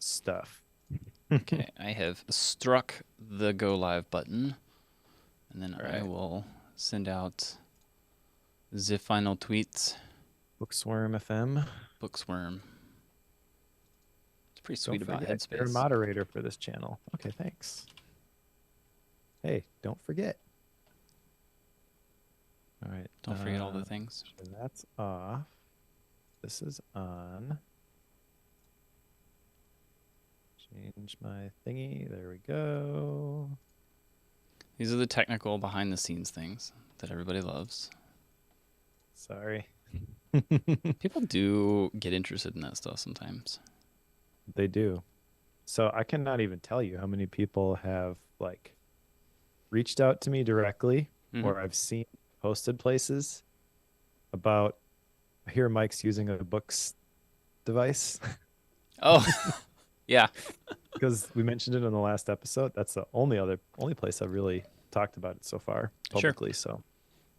stuff. Okay, I have struck the go live button, and then All I right. will send out the final tweets. Booksworm FM. Booksworm. It's pretty Don't sweet about forget, you're a Headspace. moderator for this channel. Okay, thanks. Hey, don't forget. All right. Don't forget all the things. So that's off. This is on. Change my thingy. There we go. These are the technical behind the scenes things that everybody loves. Sorry. People do get interested in that stuff sometimes. They do. So I cannot even tell you how many people have like reached out to me directly, Mhm. or I've seen posted places about. I hear Mike's using a books device Oh, yeah, because we mentioned it in the last episode. That's the only place I've really talked about it so far sure. publicly. So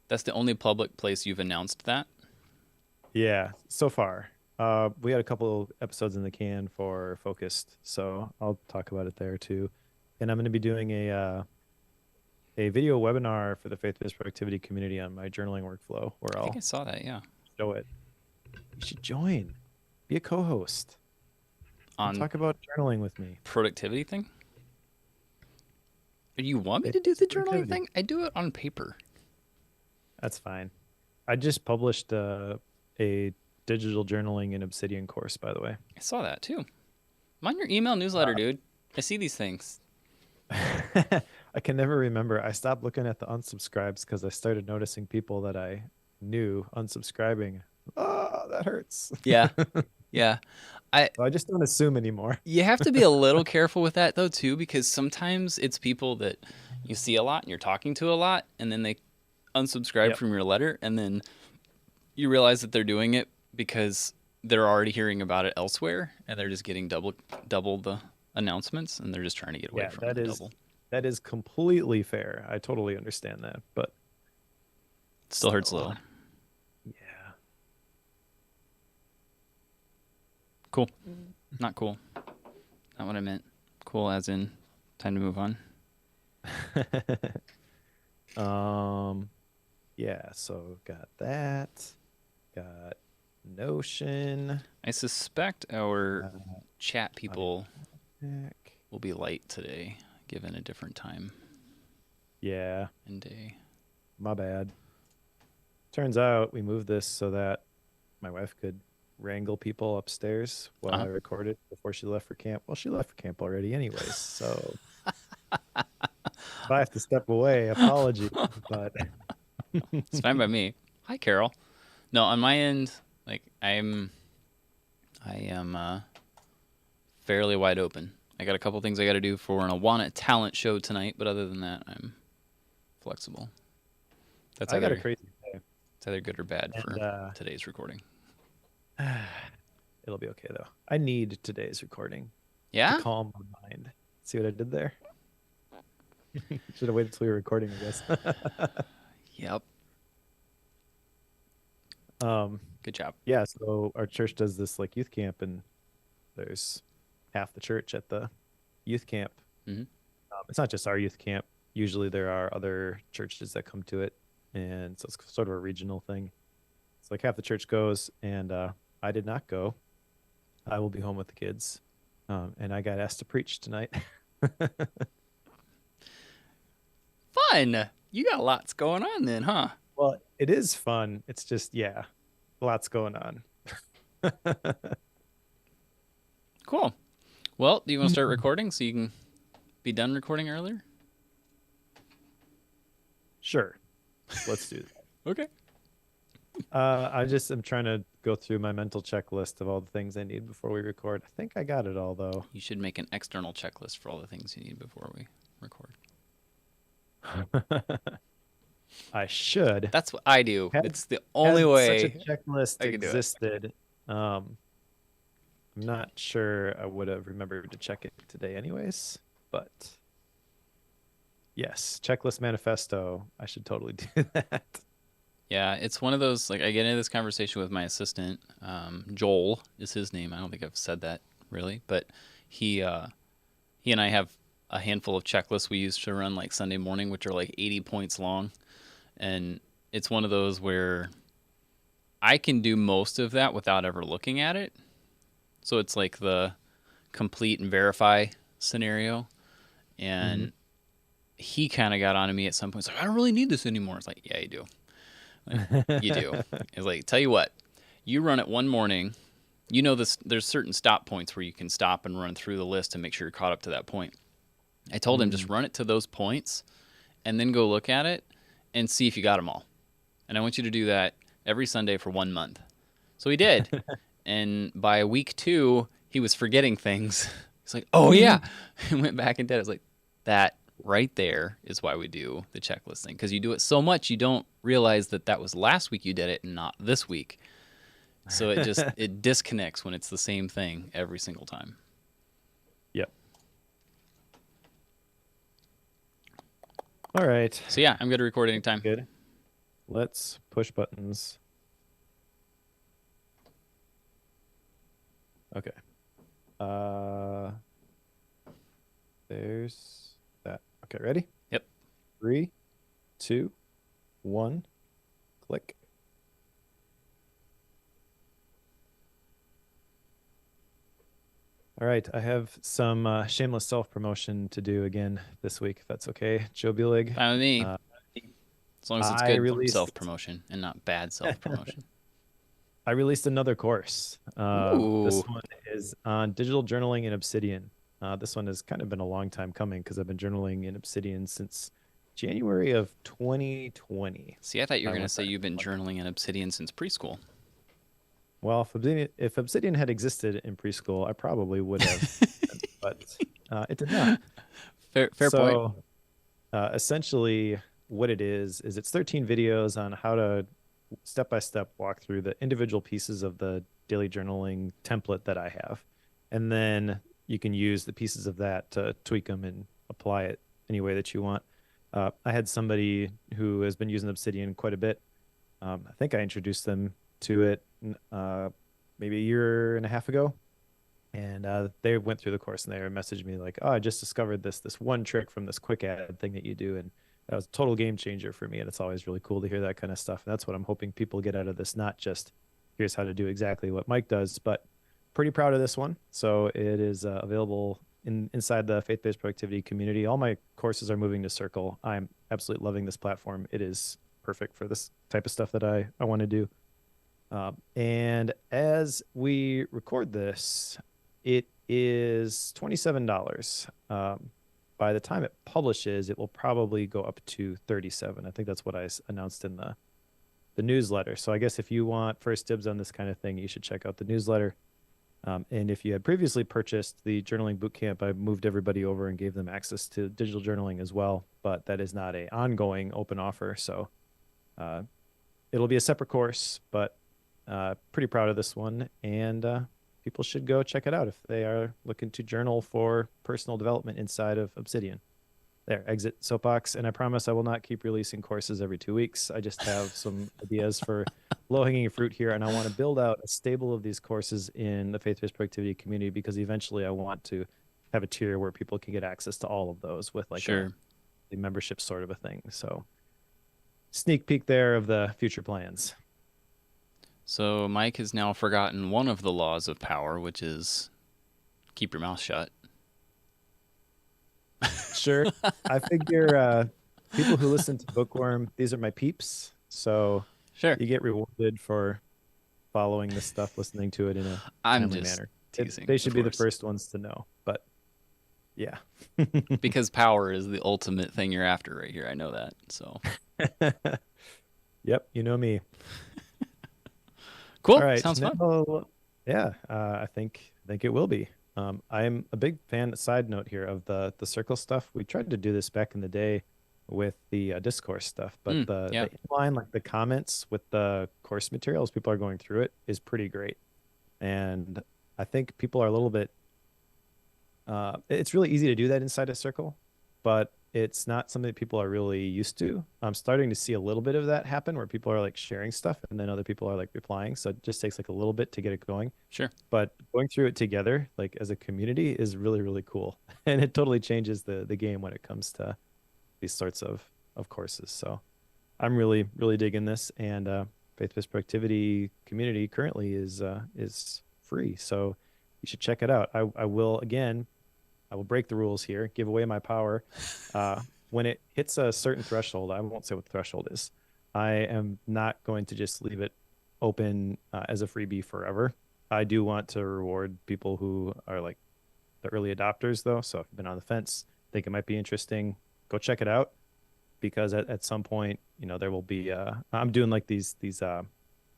That's the only public place you've announced that. yeah, so far. We had a couple episodes in the can for Focused, so I'll talk about it there too. And I'm going to be doing a video webinar for the faith-based productivity community on my journaling workflow, where I think I I'll saw that, yeah. show it. You should join, be a co-host, and On talk about journaling with me. productivity thing? You want me to do Faith-based the journaling productivity. thing? I do it on paper. That's fine. I just published a digital journaling in Obsidian course, by the way. I saw that too. I'm on your email newsletter, dude. I see these things. I can never remember. I stopped looking at the unsubscribes because I started noticing people that I knew unsubscribing. Oh, that hurts. Yeah, yeah. I So I just don't assume anymore. You have to be a little careful with that though too, because sometimes it's people that you see a lot and you're talking to a lot, and then they unsubscribe Yep. from your letter, and then you realize that they're doing it because they're already hearing about it elsewhere, and they're just getting double the announcements, and they're just trying to get away Yeah, from the double. that is completely fair. I totally understand that, but It still hurts a still, little. yeah. Cool. Not cool. Not what I meant. Cool as in time to move on. Yeah, so got that. Got Notion. I suspect our Uh, chat people Heck. will be light today, given a different time Yeah, and day. my bad. Turns out we moved this so that my wife could wrangle people upstairs while Uh-huh. I recorded before she left for camp. Well, she left for camp already anyways, so if I have to step away, apology, but It's fine by me. Hi, Carol. No, on my end, like I am fairly wide open. I got a couple things I got to do for an Awana talent show tonight, but other than that, I'm flexible. That's I got a either crazy day. it's either good or bad And for today's recording. it'll be okay though. I need today's recording to Yeah? calm my mind. See what I did there? Should have waited till we were recording, I guess. Yep. um, Good job. yeah, so our church does this like youth camp, and there's half the church at the youth camp. Mhm. It's not just our youth camp. Usually there are other churches that come to it, and so it's sort of a regional thing. It's like half the church goes, and I did not go. I will be home with the kids, and I got asked to preach tonight. Fun. You got lots going on then, huh? Well, it is fun. It's just, yeah, lots going on. Cool. Well, do you want to start recording so you can be done recording earlier? Sure, let's do that. Okay. I just am trying to go through my mental checklist of all the things I need before we record. I think I got it all, though. You should make an external checklist for all the things you need before we record. I should. That's what I do. Had- It's the only Had way such a checklist I can do it. existed. I'm not sure I would have remembered to check it today, anyways. But yes, checklist manifesto. I should totally do that. Yeah, it's one of those, like, I get into this conversation with my assistant. Joel is his name. I don't think I've said that really, but he and I have a handful of checklists we use to run like Sunday morning, which are like 80 points long, and it's one of those where I can do most of that without ever looking at it. So it's like the complete and verify scenario. Hmm. And he kind of got onto me at some point. It's like, I don't really need this anymore. It's like, yeah, you do. Like, you do. It's like, tell you what, you run it one morning. You know this. There's certain stop points where you can stop and run through the list and make sure you're caught up to that point. I told him just Mm. run it to those points and then go look at it and see if you got them all. And I want you to do that every Sunday for 1 month. So he did. And by week 2, he was forgetting things. He's like, oh, yeah. And went back and did it. I was like, that right there is why we do the checklist thing. Because you do it so much, you don't realize that that was last week you did it and not this week. So it disconnects when it's the same thing every single time. Yep. All right. So yeah, I'm good to record anytime. Good. Let's push buttons. Okay. Uh, there's that. Okay, ready? Yep. 3, 2, 1, click. All right, I have some shameless self-promotion to do again this week, if that's okay. Joe Bulig. Fine with me. Uh, As long as it's I good released self promotion and not bad self promotion. I released another course. This Ooh. one is on digital journaling in Obsidian. This one has kind of been a long time coming because I've been journaling in Obsidian since January of 2020. See, I thought you were I going to went say back you've to been look. journaling in Obsidian since preschool. Well, if Obsidian had existed in preschool, I probably would have, but it did not. Fair point. So essentially, what it is it's 13 videos on how to step by step walk through the individual pieces of the daily journaling template that I have. And then you can use the pieces of that to tweak them and apply it any way that you want. I had somebody who has been using Obsidian quite a bit. I think I introduced them to it maybe a year and a half ago. And they went through the course and they messaged me like, "Oh, I just discovered this one trick from this quick add thing that you do, and that was a total game changer for me." And it's always really cool to hear that kind of stuff. And that's what I'm hoping people get out of this. Not just here's how to do exactly what Mike does, but pretty proud of this one. So it is available inside the faith-based productivity community. All my courses are moving to Circle. I'm absolutely loving this platform. It is perfect for this type of stuff that I want to do. And as we record this, it is $27. By the time it publishes, it will probably go up to 37. I think that's what I announced in the newsletter. So I guess if you want first dibs on this kind of thing, you should check out the newsletter. And if you had previously purchased the journaling bootcamp, I moved everybody over and gave them access to digital journaling as well. But that is not a ongoing open offer. So uh, it'll be a separate course, but pretty proud of this one. And people should go check it out if they are looking to journal for personal development inside of Obsidian. There, exit soapbox. And I promise I will not keep releasing courses every 2 weeks. I just have some ideas for low hanging fruit here. And I want to build out a stable of these courses in the faith based productivity community because eventually I want to have a tier where people can get access to all of those with like Sure. a membership sort of a thing. So, sneak peek there of the future plans. So Mike has now forgotten one of the laws of power, which is keep your mouth shut. Sure. I figure people who listen to Bookworm, these are my peeps. So Sure. you get rewarded for following this stuff, listening to it in a I'm timely just manner. teasing, They of should be the course. first ones to know. But yeah. Because power is the ultimate thing you're after right here. I know that. So Yep, you know me. All cool. right. Sounds fun. Now, yeah, I think it will be. I'm a big fan. Side note here of the circle stuff. We tried to do this back in the day with the discourse stuff, but Yeah. the inline, like the comments with the course materials, people are going through it is pretty great, and I think people are a little bit. It's really easy to do that inside a circle, but it's not something that people are really used to. I'm starting to see a little bit of that happen where people are like sharing stuff and then other people are like replying. So it just takes like a little bit to get it going. Sure. But going through it together, like as a community, is really, really cool. And it totally changes the game when it comes to these sorts of courses. So I'm really, really digging this. And faith-based productivity community currently is free. So you should check it out. I will again I will break the rules here, give away my power. When it hits a certain threshold, I won't say what the threshold is. I am not going to just leave it open as a freebie forever. I do want to reward people who are like the early adopters, though. So if you've been on the fence, think it might be interesting, go check it out because at some point, there will be. I'm doing like these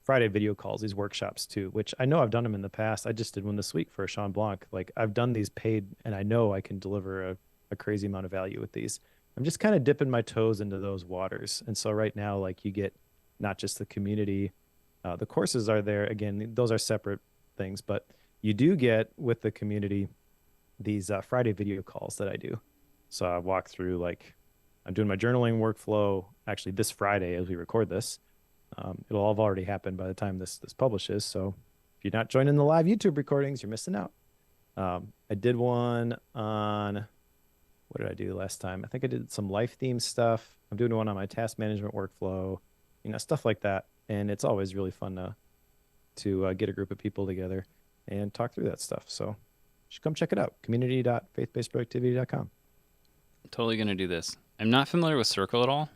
Friday video calls, these workshops too, which I know I've done them in the past. I just did one this week for Sean Blanc. Like I've done these paid, and I know I can deliver a crazy amount of value with these. I'm just kind of dipping my toes into those waters, and so right now, like you get not just the community, the courses are there. Again, those are separate things, but you do get with the community these Friday video calls that I do. So I walk through like I'm doing my journaling workflow actually this Friday as we record this. It'll all have already happened by the time this publishes. So if you're not joining the live YouTube recordings, you're missing out. I did one on what did I do last time? I think I did some life theme stuff. I'm doing one on my task management workflow, stuff like that. And it's always really fun to get a group of people together and talk through that stuff. So you should come check it out. Community.faithbasedproductivity.com. Totally gonna do this. I'm not familiar with Circle at all,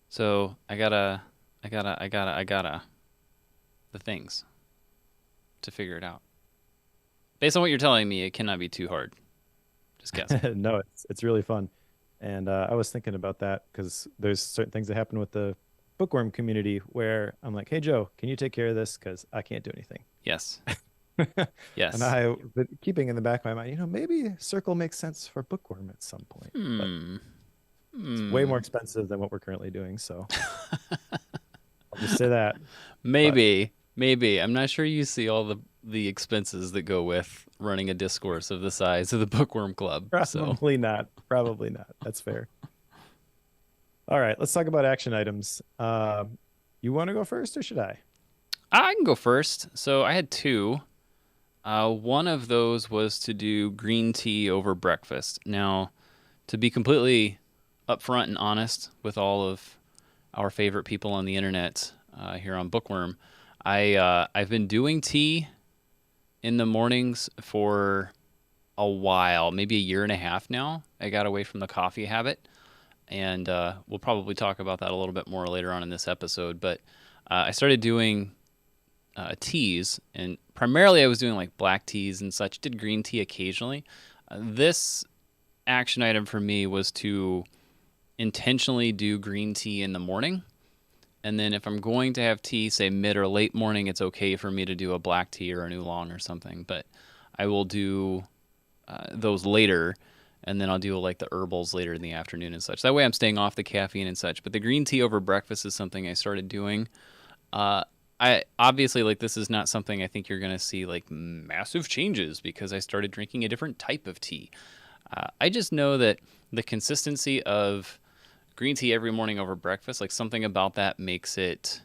so I gotta the things to figure it out. Based on what you're telling me, it cannot be too hard. Just guessing. No, it's really fun. And I was thinking about that because there's certain things that happen with the Bookworm community where I'm like, hey, Joe, can you take care of this? Because I can't do anything. Yes. And Yes. I, but keeping in the back of my mind, maybe Circle makes sense for Bookworm at some point, but Hmm. it's way Hmm. more expensive than what we're currently doing. So I'll just say that. But Maybe. Maybe. I'm not sure you see all the expenses that go with running a discourse of the size of the Bookworm Club. So probably not. Probably not. That's fair. All right, let's talk about action items. You want to go first or should I? I can go first. So I had two. One of those was to do green tea over breakfast. Now, to be completely upfront and honest with all of our favorite people on the internet here on Bookworm, I've been doing tea in the mornings for a while, maybe a year and a half now. I got away from the coffee habit, and we'll probably talk about that a little bit more later on in this episode. But I started doing teas, and primarily I was doing like black teas and such. Did green tea occasionally. This action item for me was to intentionally do green tea in the morning. And then if I'm going to have tea, say mid or late morning, it's okay for me to do a black tea or an oolong or something. But I will do those later, and then I'll do like the herbals later in the afternoon and such. That way I'm staying off the caffeine and such. But the green tea over breakfast is something I started doing. Uh, I obviously like this is not something I think you're gonna see like massive changes because I started drinking a different type of tea. I just know that the consistency of green tea every morning over breakfast, like something about that makes it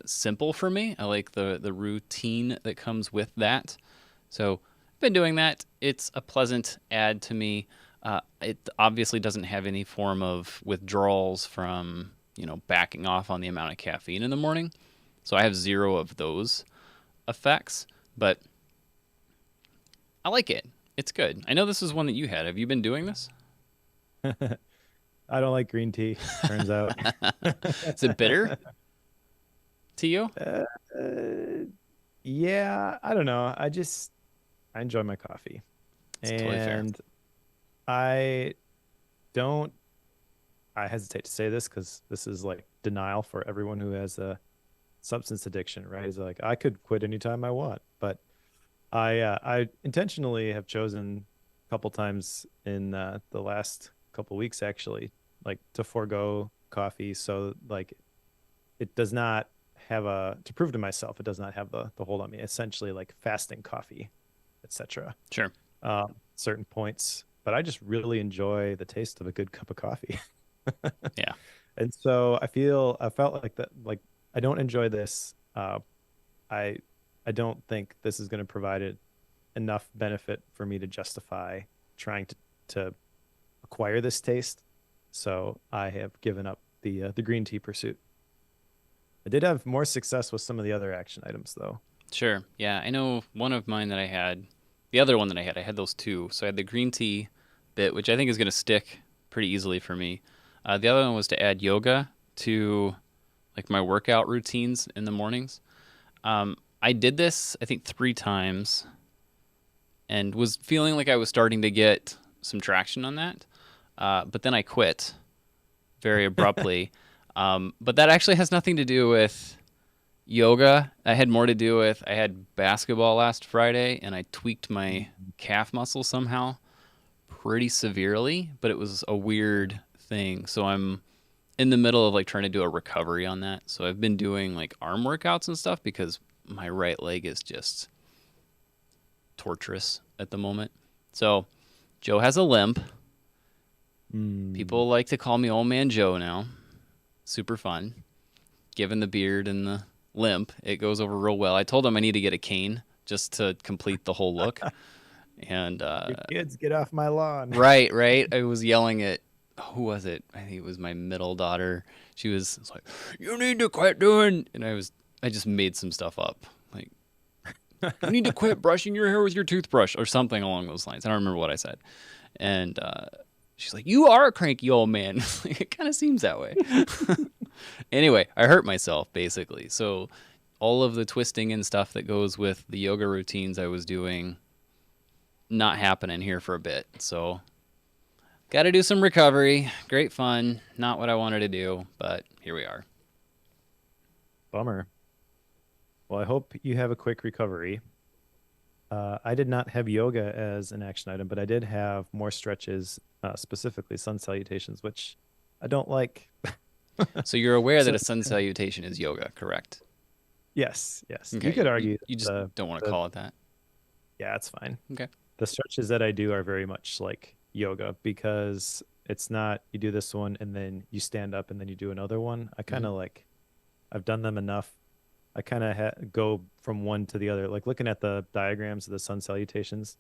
simple for me. I like the routine that comes with that. So I've been doing that. It's a pleasant add to me. It obviously doesn't have any form of withdrawals from backing off on the amount of caffeine in the morning. So I have zero of those effects, but I like it. It's good. I know this is one that you had. Have you been doing this? I don't like green tea, turns out. Is it bitter to you? Uh, yeah, I don't know. I enjoy my coffee. It's totally fair. And I don't I hesitate to say this because this is like denial for everyone who has a substance addiction, right? Is like I could quit anytime I want, but I intentionally have chosen a couple times in the last couple weeks actually, like to forego coffee, so like it does not have a to prove to myself it does not have the hold on me. Essentially, like fasting coffee, etc. Sure. Certain points. but I just really enjoy the taste of a good cup of coffee. Yeah. And so I felt like that, like I don't enjoy this. I I don't think this is going to provide it enough benefit for me to justify trying to acquire this taste. So I have given up the green tea pursuit. I did have more success with some of the other action items though. Sure. Yeah, I know one of mine that I had. The other one that I had those two. So I had the green tea bit, which I think is going to stick pretty easily for me. The other one was to add yoga to like my workout routines in the mornings. I did this I think 3 times and was feeling like I was starting to get some traction on that. But then I quit very abruptly. But that actually has nothing to do with yoga. I had more to do with I had basketball last Friday and I tweaked my calf muscle somehow pretty severely, but it was a weird thing. So I'm in the middle of like trying to do a recovery on that. So I've been doing like arm workouts and stuff because my right leg is just torturous at the moment. So Joe has a limp. Mm. People like to call me Old Man Joe now. Super fun. Given the beard and the limp, it goes over real well. I told him I need to get a cane just to complete the whole look. And Your kids get off my lawn. right, right. I was yelling at who was it? I think it was my middle daughter. She was like, "You need to quit doing," and I just made some stuff up. Like, "You need to quit brushing your hair with your toothbrush," or something along those lines. I don't remember what I said. And she's like, "You are a cranky old man." It kind of seems that way. Anyway, I hurt myself basically. So all of the twisting and stuff that goes with the yoga routines I was doing not happening here for a bit. So got to do some recovery. Great fun. Not what I wanted to do, but here we are. Bummer. Well, I hope you have a quick recovery. I did not have yoga as an action item, but I did have more stretches, specifically sun salutations, which I don't like. So you're aware that So a sun salutation is yoga, correct? yes, yes, you Okay. could You, argue you just that don't want to the call it that. yeah, it's fine. Okay. The stretches that I do are very much like yoga because it's not you do this one and then you stand up and then you do another one. I kind Hmm. of like I've done them enough. I kind of go from one to the other. Like looking at the diagrams of the sun salutations,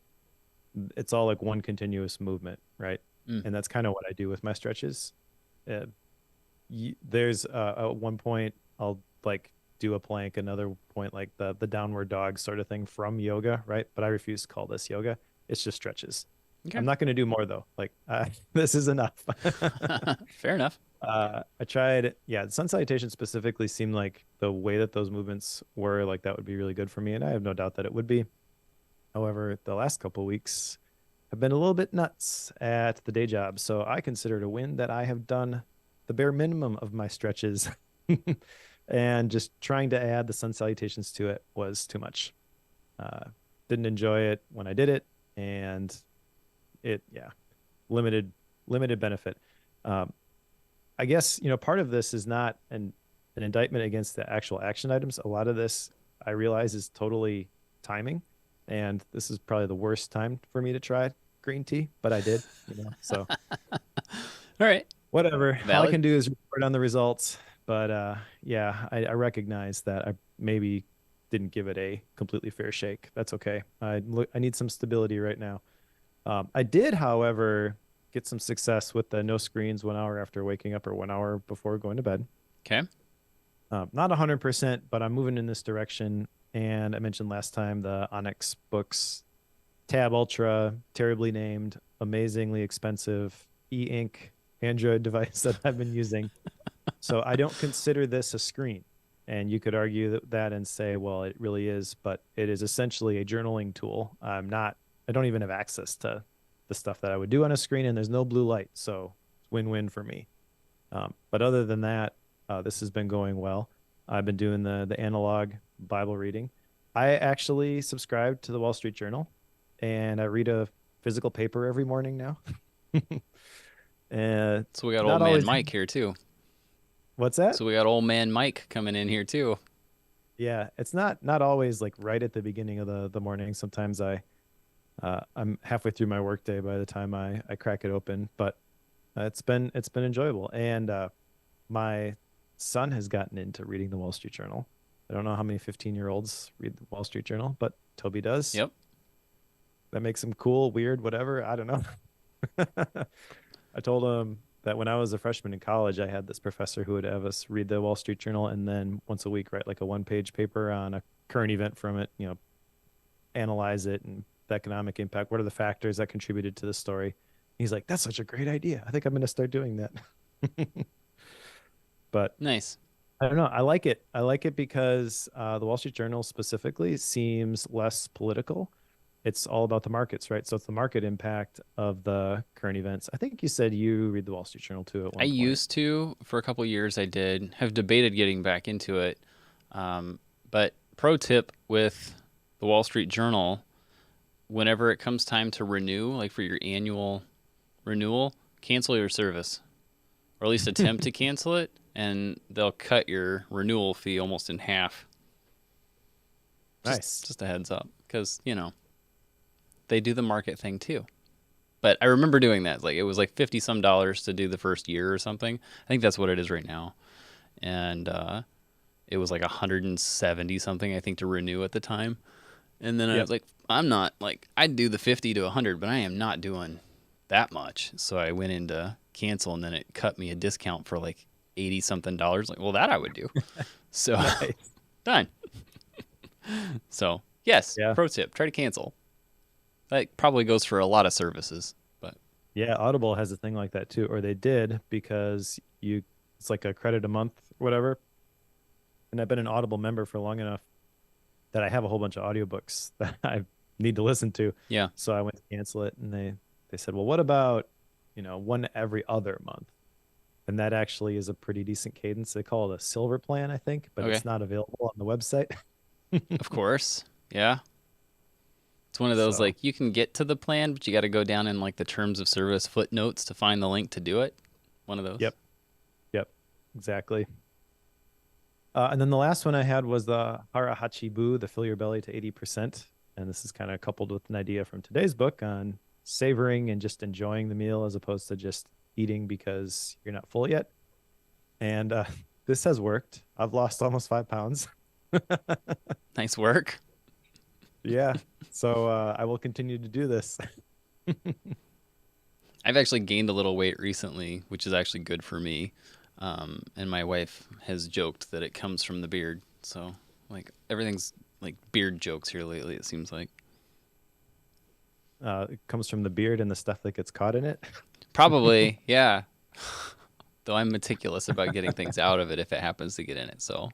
it's all like one continuous movement, right? Mm. And that's kind of what I do with my stretches. Uh, there's at one point I'll like do a plank, another point like the downward dog sort of thing from yoga, right? But I refuse to call this yoga. It's just stretches. Okay. I'm not going to do more though. Like this is enough. Fair enough. I tried, yeah, the sun salutation specifically seemed like the way that those movements were like that would be really good for me, and I have no doubt that it would be. However, the last couple weeks have been a little bit nuts at the day job, so I consider it a win that I have done the bare minimum of my stretches, and just trying to add the sun salutations to it was too much. Uh, didn't enjoy it when I did it, and yeah, limited limited benefit. Um, I guess, part of this is not an indictment against the actual action items. A lot of this I realize is totally timing, and this is probably the worst time for me to try green tea, but I did, so All right. whatever. All I Valid. can do is report on the results. But yeah, I recognize that I maybe didn't give it a completely fair shake. That's okay. I need some stability right now. I did, however, get some success with the no screens 1 hour after waking up or 1 hour before going to bed. Okay. Not 100%, but I'm moving in this direction. And I mentioned last time the Onyx Books Tab Ultra, terribly named, amazingly expensive e-ink Android device that I've been using. So I don't consider this a screen. And you could argue that and say, well, it really is, but it is essentially a journaling tool. I don't even have access to the stuff that I would do on a screen, and there's no blue light. So it's win-win for me. But other than that, this has been going well. I've been doing the analog Bible reading. I actually subscribe to the Wall Street Journal, and I read a physical paper every morning now. And So we got old not man always. Mike here too. What's that? So we got old man Mike coming in here too. Yeah, it's not always like right at the beginning of the morning. Sometimes I'm halfway through my workday by the time I crack it open, but it's been enjoyable. And my son has gotten into reading the Wall Street Journal. I don't know how many 15-year-olds read the Wall Street Journal, but Toby does. Yep. That makes him cool, weird, whatever. I don't know. I told him that when I was a freshman in college, I had this professor who would have us read the Wall Street Journal and then once a week write like a one-page paper on a current event from it, analyze it and the economic impact. What are the factors that contributed to the story? He's like, that's such a great idea. I think I'm going to start doing that. But Nice. I don't know. I like it. I like it because the Wall Street Journal specifically seems less political. It's all about the markets, right? So it's the market impact of the current events. I think you said you read the Wall Street Journal too at I one point. used to for a couple years. I did have debated getting back into it, but pro tip with the Wall Street Journal: whenever it comes time to renew, like for your annual renewal, cancel your service, or at least attempt to cancel it, and they'll cut your renewal fee almost in half. Just Nice. just a heads up, because they do the market thing too. But I remember doing that. Like it was like 50 some dollars to do the first year or something. I think that's what it is right now. And it was like 170 something I think to renew at the time. And then I was Yep. like, I'm not like I'd do the 50 to 100, but I am not doing that much. So I went into cancel and then it cut me a discount for like 80 something dollars. Like, well, that I would do. So Nice. done. So, yes, Yeah. pro tip, try to cancel. That probably goes for a lot of services, but Yeah. Audible has a thing like that too, or they did because it's like a credit a month or whatever. And I've been an Audible member for long enough that I have a whole bunch of audiobooks that I need to listen to. yeah. So I went to cancel it and they said, "Well, what about, one every other month?" And that actually is a pretty decent cadence. They call it a silver plan, I think, but Okay. it's not available on the website. Of course. Yeah. It's one of those So, like you can get to the plan, but you got to go down in like the terms of service footnotes to find the link to do it. One of those. yep, yep, exactly. And then the last one I had was the Harahachibu, the fill your belly to 80%. And this is kind of coupled with an idea from today's book on savoring and just enjoying the meal as opposed to just eating because you're not full yet. And this has worked. I've lost almost 5 pounds. Nice work. Yeah. So I will continue to do this. I've actually gained a little weight recently, which is actually good for me. And my wife has joked that it comes from the beard. So, like, everything's like beard jokes here lately, it seems like. It comes from the beard and the stuff that gets caught in it. Probably, yeah. Though I'm meticulous about getting things out of it if it happens to get in it. So,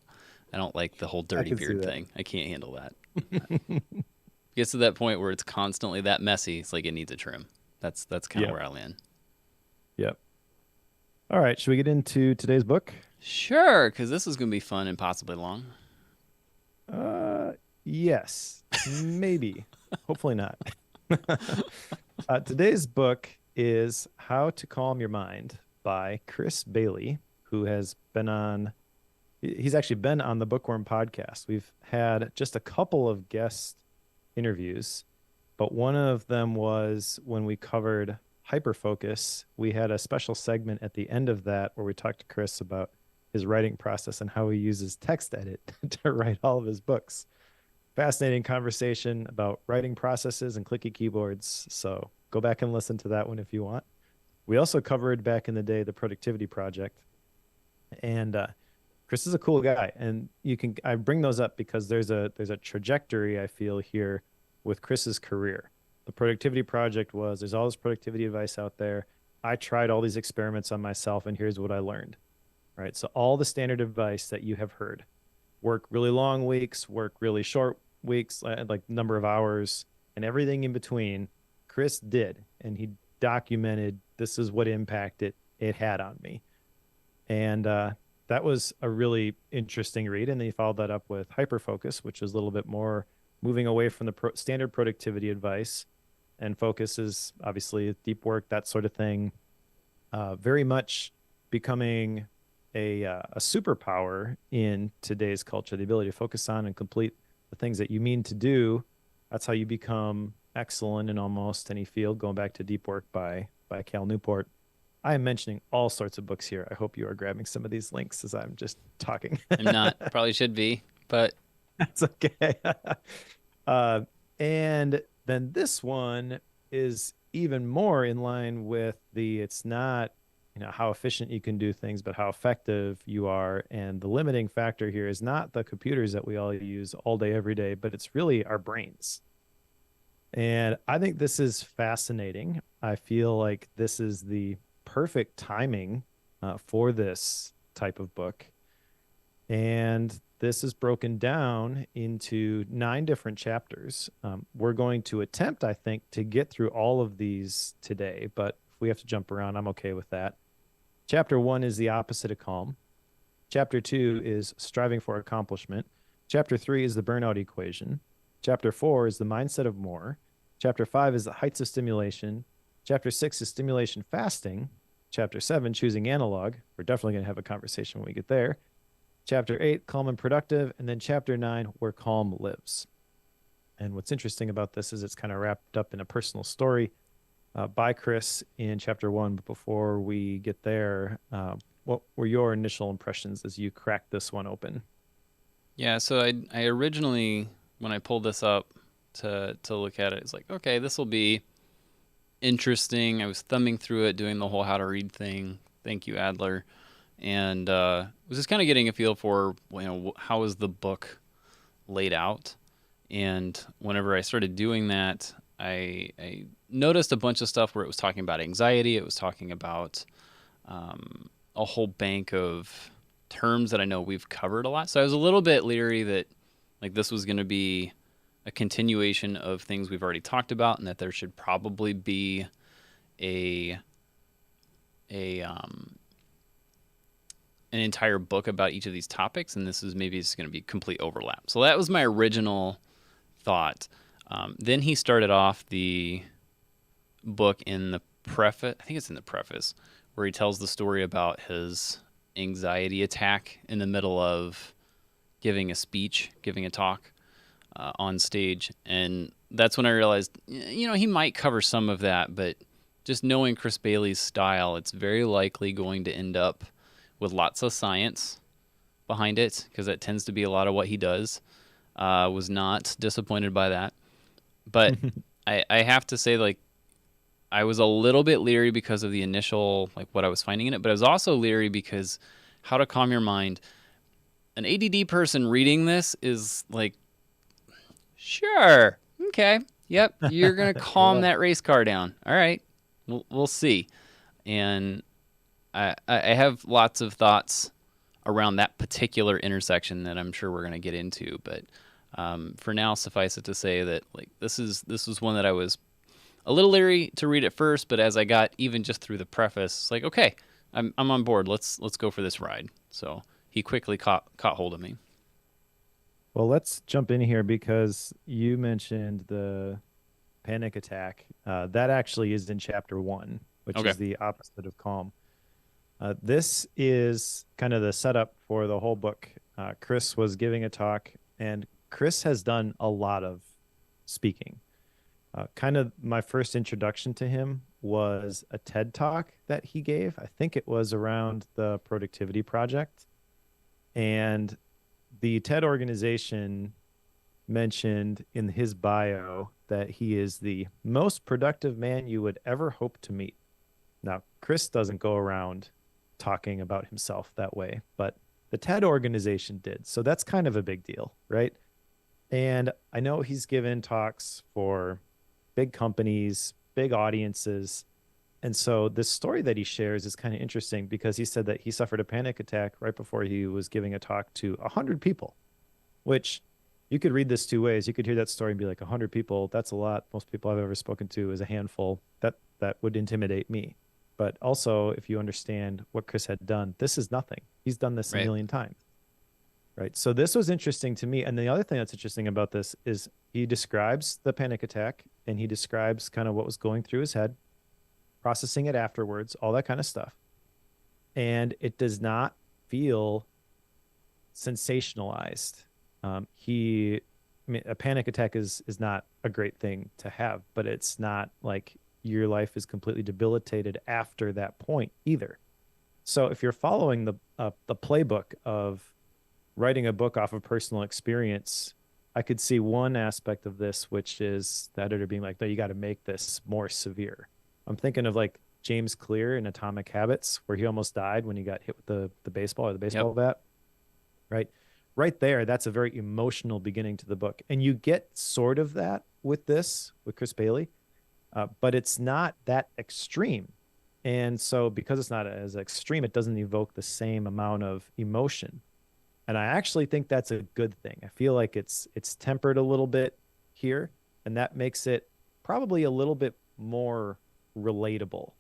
I don't like the whole I dirty can see beard that. thing. I can't handle that. It gets to that point where it's constantly that messy. It's like it needs a trim. That's kind of Yep. where I land. Yep. All right. Should we get into today's book? Sure, because this is going to be fun and possibly long. Uh, yes, maybe. Hopefully not. Today's book is How to Calm Your Mind by Chris Bailey, who has been on, he's actually been on the Bookworm podcast. We've had just a couple of guest interviews, but one of them was when we covered hyperfocus. We had a special segment at the end of that where we talked to Chris about his writing process and how he uses text edit to write all of his books. Fascinating conversation about writing processes and clicky keyboards. So go back and listen to that one if you want. We also covered back in the day the Productivity Project, and Chris is a cool guy. And I bring those up because there's a trajectory I feel here with Chris's career. The Productivity Project was there's all this productivity advice out there. I tried all these experiments on myself, and here's what I learned. Right. So all the standard advice that you have heard, work really long weeks, work really short weeks, like number of hours, and everything in between, Chris did. And he documented this is what impact it had on me. And that was a really interesting read. And then he followed that up with Hyperfocus, which is a little bit more moving away from the standard productivity advice. And focus is obviously deep work, that sort of thing. Very much becoming a superpower in today's culture, the ability to focus on and complete the things that you mean to do. That's how you become excellent in almost any field, going back to Deep Work by Cal Newport. I am mentioning all sorts of books here. I hope you are grabbing some of these links as I'm just talking. I'm not. Probably should be, but That's okay. uh, and then this one is even more in line with the it's not, how efficient you can do things, but how effective you are. And the limiting factor here is not the computers that we all use all day, every day, but it's really our brains. And I think this is fascinating. I feel like this is the perfect timing for this type of book. And this is broken down into 9 different chapters. We're going to attempt, I think, to get through all of these today, but if we have to jump around, I'm okay with that. Chapter 1 is the opposite of calm. Chapter 2 is striving for accomplishment. Chapter 3 is the burnout equation. Chapter 4 is the mindset of more. Chapter 5 is the heights of stimulation. Chapter 6 is stimulation fasting. Chapter 7, choosing analog. We're definitely going to have a conversation when we get there. Chapter 8, calm and productive. And then chapter 9, where calm lives. And what's interesting about this is it's kind of wrapped up in a personal story by Chris in chapter 1. But before we get there, what were your initial impressions as you cracked this one open? yeah. So I originally, when I pulled this up to look at it, it's like, okay, this will be interesting. I was thumbing through it, doing the whole how to read thing. Thank you, Adler, and was just kind of getting a feel for how is the book laid out. And whenever I started doing that, I noticed a bunch of stuff where it was talking about anxiety. It was talking about a whole bank of terms that I know we've covered a lot. So I was a little bit leery that like this was going to be a continuation of things we've already talked about, and that there should probably be a a an entire book about each of these topics, and this is maybe it's going to be complete overlap. So that was my original thought. Then he started off the book in the preface. I think it's in the preface where he tells the story about his anxiety attack in the middle of giving a speech, giving a talk on stage. And that's when I realized, he might cover some of that, but just knowing Chris Bailey's style, it's very likely going to end up with lots of science behind it, because that tends to be a lot of what he does. Was not disappointed by that. But I have to say, like, I was a little bit leery because of the initial, like, what I was finding in it, but I was also leery because how to calm your mind. An ADD person reading this is like, sure, okay, yep, you're going to calm Yeah. that race car down. All right, we'll see. And I have lots of thoughts around that particular intersection that I'm sure we're going to get into, but for now, suffice it to say that like this was one that I was a little leery to read at first, but as I got even just through the preface, it's like, okay, I'm on board. Let's go for this ride. So he quickly caught hold of me. Well, let's jump in here because you mentioned the panic attack. That actually is in chapter 1, which Okay. is the opposite of calm. This is kind of the setup for the whole book. Chris was giving a talk, and Chris has done a lot of speaking. Kind of my first introduction to him was a TED talk that he gave. I think it was around the Productivity Project. And the TED organization mentioned in his bio that he is the most productive man you would ever hope to meet. Now, Chris doesn't go around talking about himself that way, but the TED organization did. So that's kind of a big deal, right? And I know he's given talks for big companies, big audiences. And so this story that he shares is kind of interesting because he said that he suffered a panic attack right before he was giving a talk to 100 people, which you could read this 2 ways. You could hear that story and be like, 100 people, that's a lot. Most people I've ever spoken to is a handful. That would intimidate me. But also, if you understand what Chris had done, this is nothing. He's done this a Right. million times. Right. So this was interesting to me. And the other thing that's interesting about this is he describes the panic attack and he describes kind of what was going through his head, processing it afterwards, all that kind of stuff. And it does not feel sensationalized. He I mean, a panic attack is not a great thing to have, but it's not like your life is completely debilitated after that point either. So if you're following the playbook of writing a book off of personal experience, I could see one aspect of this, which is the editor being like, no, you got to make this more severe. I'm thinking of like James Clear in Atomic Habits, where he almost died when he got hit with the baseball or the Yep. baseball bat, right? Right there, that's a very emotional beginning to the book. And you get sort of that with this, with Chris Bailey, but it's not that extreme. And so, because it's not as extreme, it doesn't evoke the same amount of emotion. And I actually think that's a good thing. I feel like it's tempered a little bit here, and that makes it probably a little bit more relatable.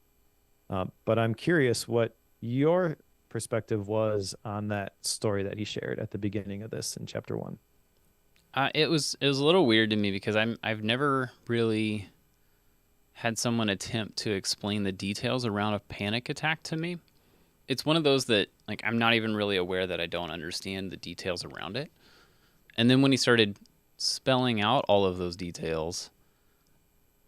But I'm curious what your perspective was on that story that he shared at the beginning of this in chapter one. It was a little weird to me because I've never really had someone attempt to explain the details around a panic attack to me. It's one of those that like I'm not even really aware that I don't understand the details around it. And then when he started spelling out all of those details,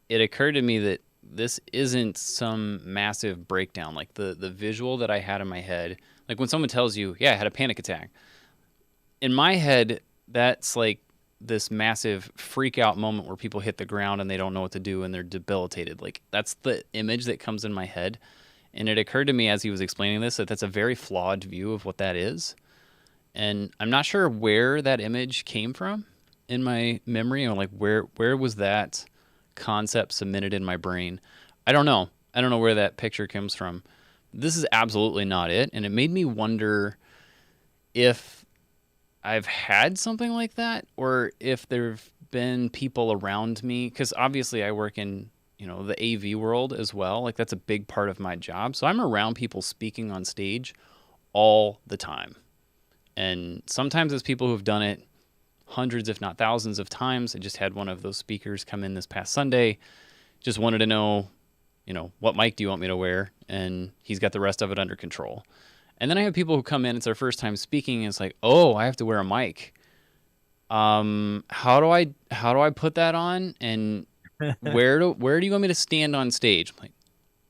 it occurred to me that this isn't some massive breakdown. Like the visual that I had in my head, like when someone tells you, "Yeah, I had a panic attack." In my head, that's like this massive freak out moment where people hit the ground and they don't know what to do and they're debilitated. Like that's the image that comes in my head. And it occurred to me as he was explaining this that that's a very flawed view of what that is. And I'm not sure where that image came from in my memory, or like where was that concept cemented in my brain. I don't know. I don't know where that picture comes from. This is absolutely not it, and it made me wonder if I've had something like that, or if there've been people around me, because obviously I work in the AV world as well. Like that's a big part of my job, so I'm around people speaking on stage all the time, and sometimes it's people who've done it hundreds, if not thousands, of times. I just had one of those speakers come in this past Sunday. Just wanted to know, what mic do you want me to wear? And he's got the rest of it under control. And then I have people who come in, it's their first time speaking, and it's like, oh, I have to wear a mic. How do I put that on? And where do you want me to stand on stage? I'm like,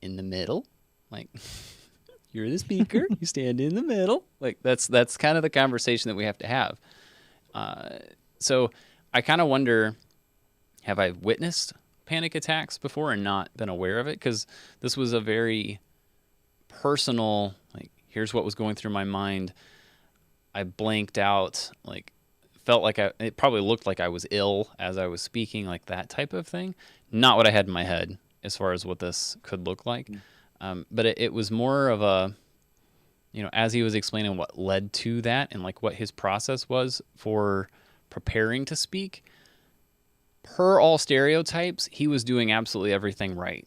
in the middle. Like, you're the speaker, you stand in the middle. Like that's kind of the conversation that we have to have. Uh, so I kind of wonder, have I witnessed panic attacks before and not been aware of it? Because this was a very personal, like, here's what was going through my mind. I blanked out, like, felt like it probably looked like I was ill as I was speaking, like that type of thing. Not what I had in my head as far as what this could look like. But it was more of a, as he was explaining what led to that and like what his process was for preparing to speak, per all stereotypes, he was doing absolutely everything right.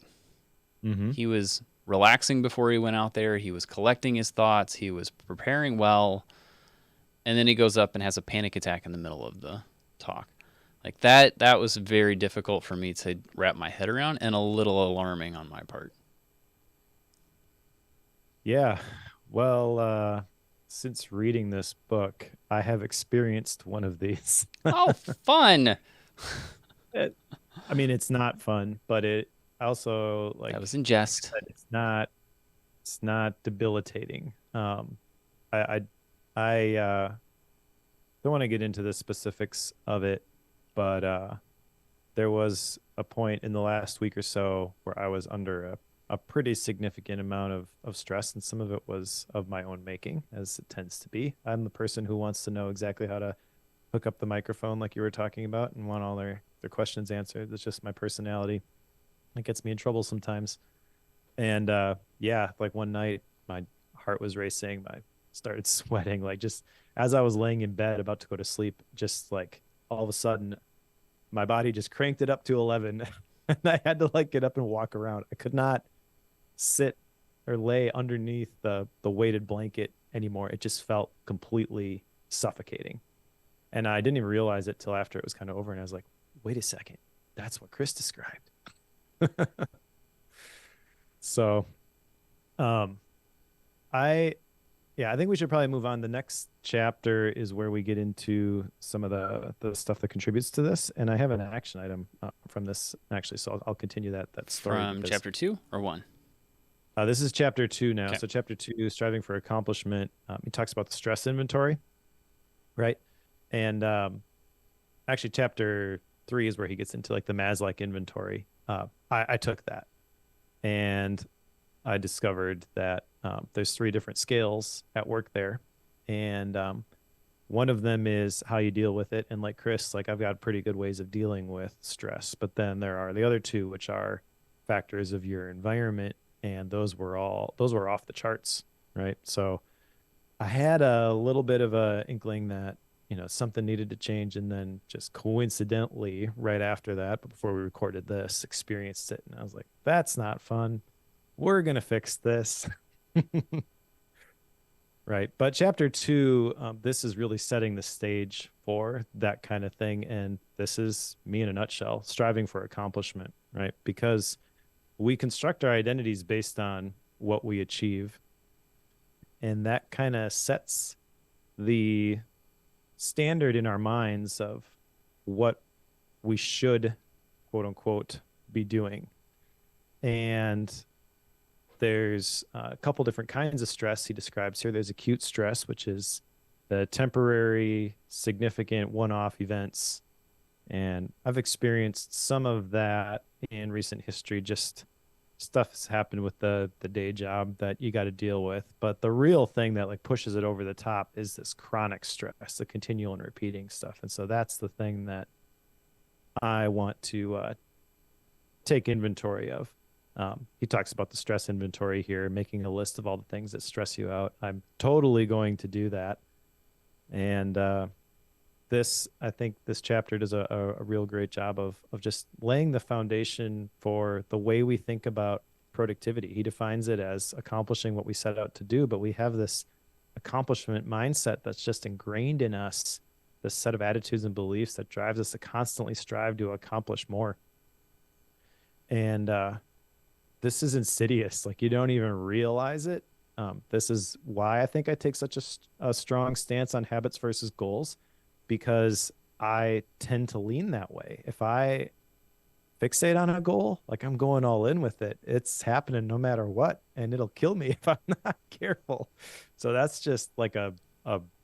Mm-hmm. He was relaxing before he went out there. He was collecting his thoughts. He was preparing well. And then he goes up and has a panic attack in the middle of the talk. Like that was very difficult for me to wrap my head around and a little alarming on my part. Yeah. Well, since reading this book, I have experienced one of these. Oh, fun. It- I mean, it's not fun, but it also That like was in jest. it's not debilitating. I I don't want to get into the specifics of it, but there was a point in the last week or so where I was under a pretty significant amount of stress, and some of it was of my own making, as it tends to be. I'm the person who wants to know exactly how to hook up the microphone, like you were talking about, and want all their questions answered. That's just my personality. It gets me in trouble sometimes. And yeah, like one night, my heart was racing. I started sweating, like just as I was laying in bed about to go to sleep. Just like all of a sudden, my body just cranked it up to 11, and I had to like get up and walk around. I could not sit or lay underneath the weighted blanket anymore. It just felt completely suffocating. And I didn't even realize it till after it was kind of over. And I was like, wait a second, that's what Chris described. So, um, I Yeah, I think we should probably move on. The next chapter is where we get into some of the stuff that contributes to this, and I have an action item from this actually, so I'll continue that story From because chapter 2 or 1? this is chapter 2 now. Okay. So chapter 2, striving for accomplishment. He talks about the stress inventory, right? And actually, chapter 3 is where he gets into like the Maslach inventory. I took that, and I discovered that there's three different scales at work there, and one of them is how you deal with it. And like Chris, like I've got pretty good ways of dealing with stress, but then there are the other two, which are factors of your environment, and those were off the charts, right? So I had a little bit of a inkling that something needed to change, and then just coincidentally, right after that, but before we recorded this, experienced it, and I was like, "That's not fun. We're gonna fix this." Right. But chapter 2, this is really setting the stage for that kind of thing. And this is me in a nutshell, striving for accomplishment, right? Because we construct our identities based on what we achieve. And that kind of sets the standard in our minds of what we should, quote unquote, be doing. And there's a couple different kinds of stress he describes here. There's acute stress, which is the temporary, significant one off events. And I've experienced some of that in recent history. Just stuff has happened with the day job that you got to deal with. But the real thing that like pushes it over the top is this chronic stress, the continual and repeating stuff. And so that's the thing that I want to take inventory of. He talks about the stress inventory here, making a list of all the things that stress you out. I'm totally going to do that. And I think this chapter does a real great job of just laying the foundation for the way we think about productivity. He defines it as accomplishing what we set out to do, but we have this accomplishment mindset that's just ingrained in us, this set of attitudes and beliefs that drives us to constantly strive to accomplish more. And this is insidious. Like you don't even realize it. This is why I think I take such a strong stance on habits versus goals, because I tend to lean that way. If I fixate on a goal, like I'm going all in with it, it's happening no matter what, and it'll kill me if I'm not careful. So that's just like a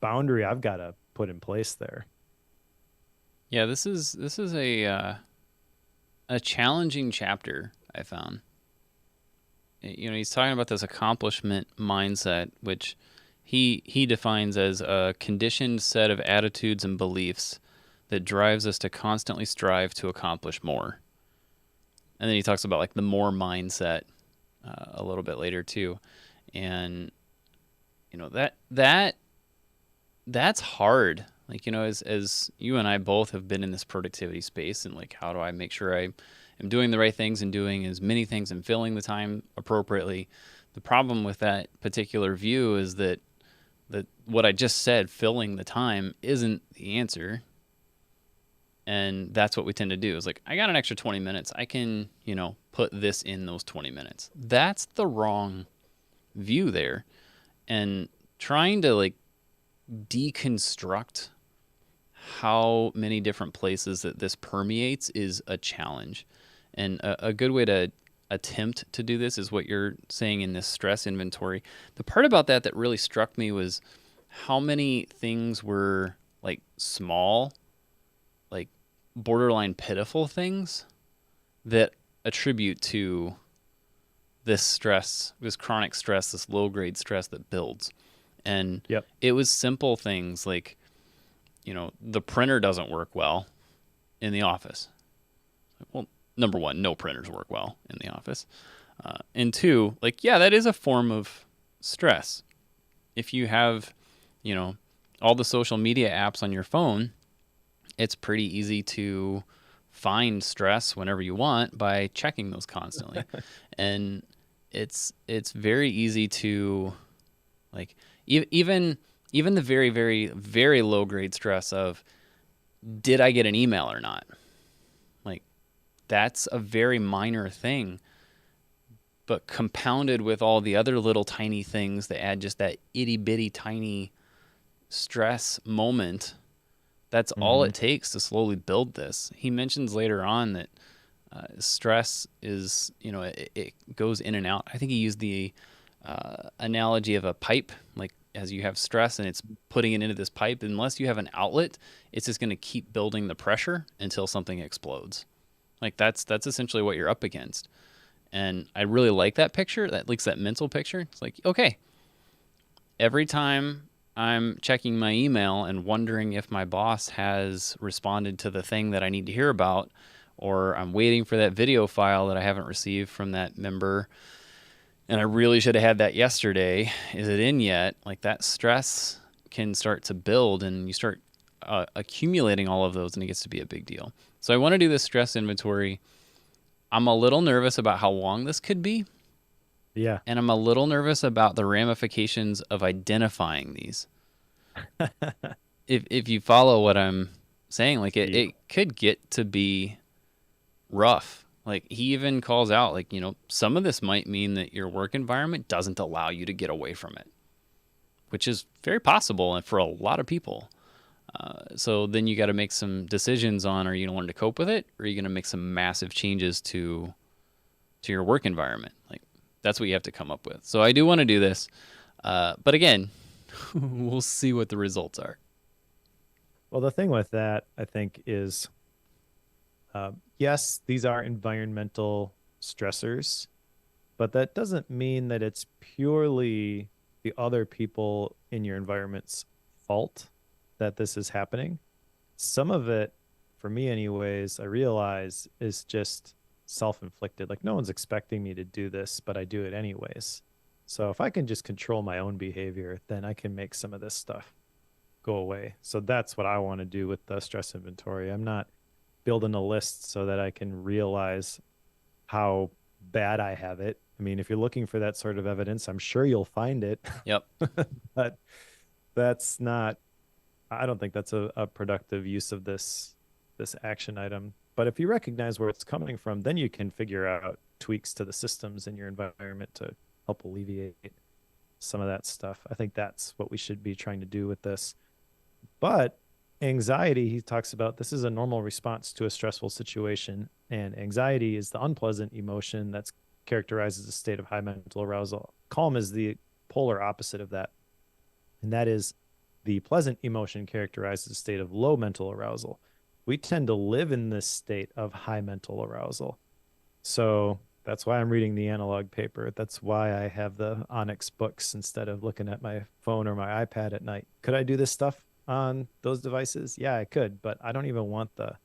boundary I've got to put in place there. Yeah, this is a challenging chapter, I found. He's talking about this accomplishment mindset, which he defines as a conditioned set of attitudes and beliefs that drives us to constantly strive to accomplish more. And then he talks about like the more mindset a little bit later too, and that's hard. Like, as you and I both have been in this productivity space, and like, how do I make sure I am doing the right things and doing as many things and filling the time appropriately? The problem with that particular view is that what I just said, filling the time, isn't the answer. And that's what we tend to do is like, I got an extra 20 minutes. I can, put this in those 20 minutes. That's the wrong view there. And trying to like deconstruct how many different places that this permeates is a challenge. And a good way to attempt to do this is what you're saying in this stress inventory. The part about that really struck me was how many things were like small, like borderline pitiful things that attribute to this stress, this chronic stress, this low grade stress that builds. And Yep. it was simple things like, the printer doesn't work well in the office. Well, number one, no printers work well in the office. And two, like, yeah, that is a form of stress. If you have, all the social media apps on your phone, it's pretty easy to find stress whenever you want by checking those constantly. And it's very easy to like even the very, very, very low grade stress of, did I get an email or not? Like, that's a very minor thing. but compounded with all the other little tiny things that add just that itty bitty tiny stress moment, that's all Hmm. it takes to slowly build this. He mentions later on that stress is, it goes in and out. I think he used the analogy of a pipe, like as you have stress and it's putting it into this pipe, unless you have an outlet, it's just going to keep building the pressure until something explodes. Like that's essentially what you're up against. And I really like that picture, that like that mental picture. It's like, okay, every time I'm checking my email and wondering if my boss has responded to the thing that I need to hear about, or I'm waiting for that video file that I haven't received from that member, and I really should have had that yesterday. Is it in yet? Like that stress can start to build, and you start accumulating all of those, and it gets to be a big deal. So I want to do this stress inventory. I'm a little nervous about how long this could be, Yeah. and I'm a little nervous about the ramifications of identifying these. If you follow what I'm saying, like Yeah. it could get to be rough. Like he even calls out, like, some of this might mean that your work environment doesn't allow you to get away from it, which is very possible and for a lot of people. So then you got to make some decisions on, are you going to learn to cope with it, or are you going to make some massive changes to your work environment? Like that's what you have to come up with. So I do want to do this, but again, we'll see what the results are. Well, the thing with that, I think, is yes, these are environmental stressors, but that doesn't mean that it's purely the other people in your environment's fault that this is happening. Some of it, for me, anyways, I realize is just self inflicted. Like, no one's expecting me to do this, but I do it anyways. So if I can just control my own behavior, then I can make some of this stuff go away. So that's what I want to do with the stress inventory. I'm not building a list so that I can realize how bad I have it. I mean, if you're looking for that sort of evidence, I'm sure you'll find it, Yep. but that's not, I don't think that's a productive use of this action item. But if you recognize where it's coming from, then you can figure out tweaks to the systems in your environment to help alleviate some of that stuff. I think that's what we should be trying to do with this. But anxiety, he talks about, this is a normal response to a stressful situation. And anxiety is the unpleasant emotion that's characterized as a state of high mental arousal. Calm is the polar opposite of that. And that is the pleasant emotion characterized as a state of low mental arousal. We tend to live in this state of high mental arousal. So that's why I'm reading the analog paper. That's why I have the Onyx books instead of looking at my phone or my iPad at night. Could I do this stuff on those devices? Yeah, I could, but I don't even want the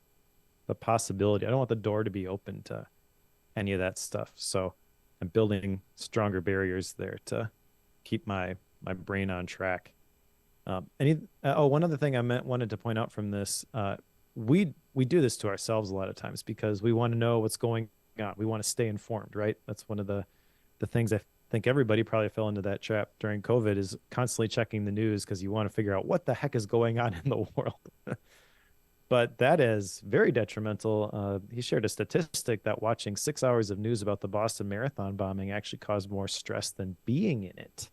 possibility. I don't want the door to be open to any of that stuff. So I'm building stronger barriers there to keep my brain on track. One other thing wanted to point out from this, we do this to ourselves a lot of times because we want to know what's going on. We want to stay informed, right? That's one of the things I think everybody probably fell into that trap during COVID is constantly checking the news because you want to figure out what the heck is going on in the world. But that is very detrimental. He shared a statistic that watching 6 hours of news about the Boston Marathon bombing actually caused more stress than being in it.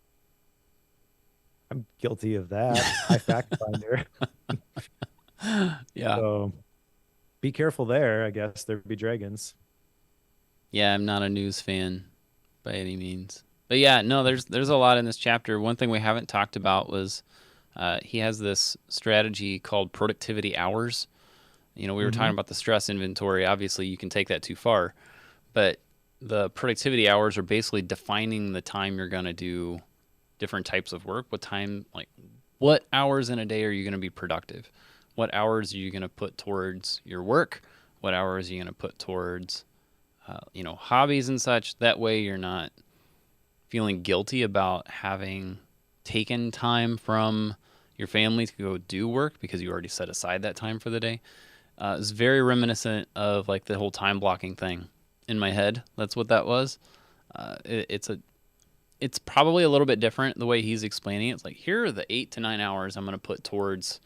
I'm guilty of that. High fact finder. Yeah. So be careful there. I guess there be dragons. Yeah, I'm not a news fan by any means. But yeah, no, there's a lot in this chapter. One thing we haven't talked about was he has this strategy called productivity hours. We were talking Hmm. about the stress inventory. Obviously, you can take that too far, but the productivity hours are basically defining the time you're going to do different types of work. What hours in a day are you going to be productive? What hours are you going to put towards your work? What hours are you going to put towards hobbies and such? That way you're not feeling guilty about having taken time from your family to go do work because you already set aside that time for the day. It's very reminiscent of like the whole time blocking thing in my head. That's what that was. It's probably a little bit different the way he's explaining it. It's like, here are the 8 to 9 hours I'm going to put towards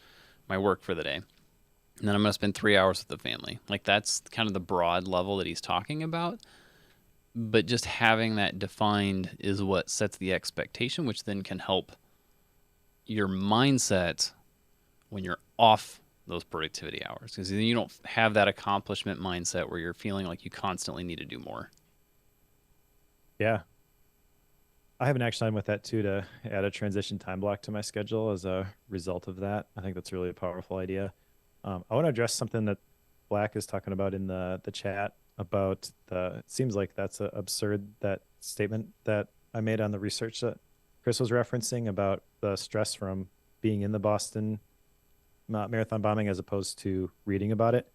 my work for the day. And then I'm going to spend 3 hours with the family. Like that's kind of the broad level that he's talking about. but just having that defined is what sets the expectation, which then can help your mindset when you're off those productivity hours, because then you don't have that accomplishment mindset where you're feeling like you constantly need to do more. Yeah. I have an action item with that too to add a transition time block to my schedule as a result of that. I think that's really a powerful idea. I want to address something that Black is talking about in the chat about the. It seems like that's absurd, that statement that I made on the research that Chris was referencing about the stress from being in the Boston marathon bombing as opposed to reading about it.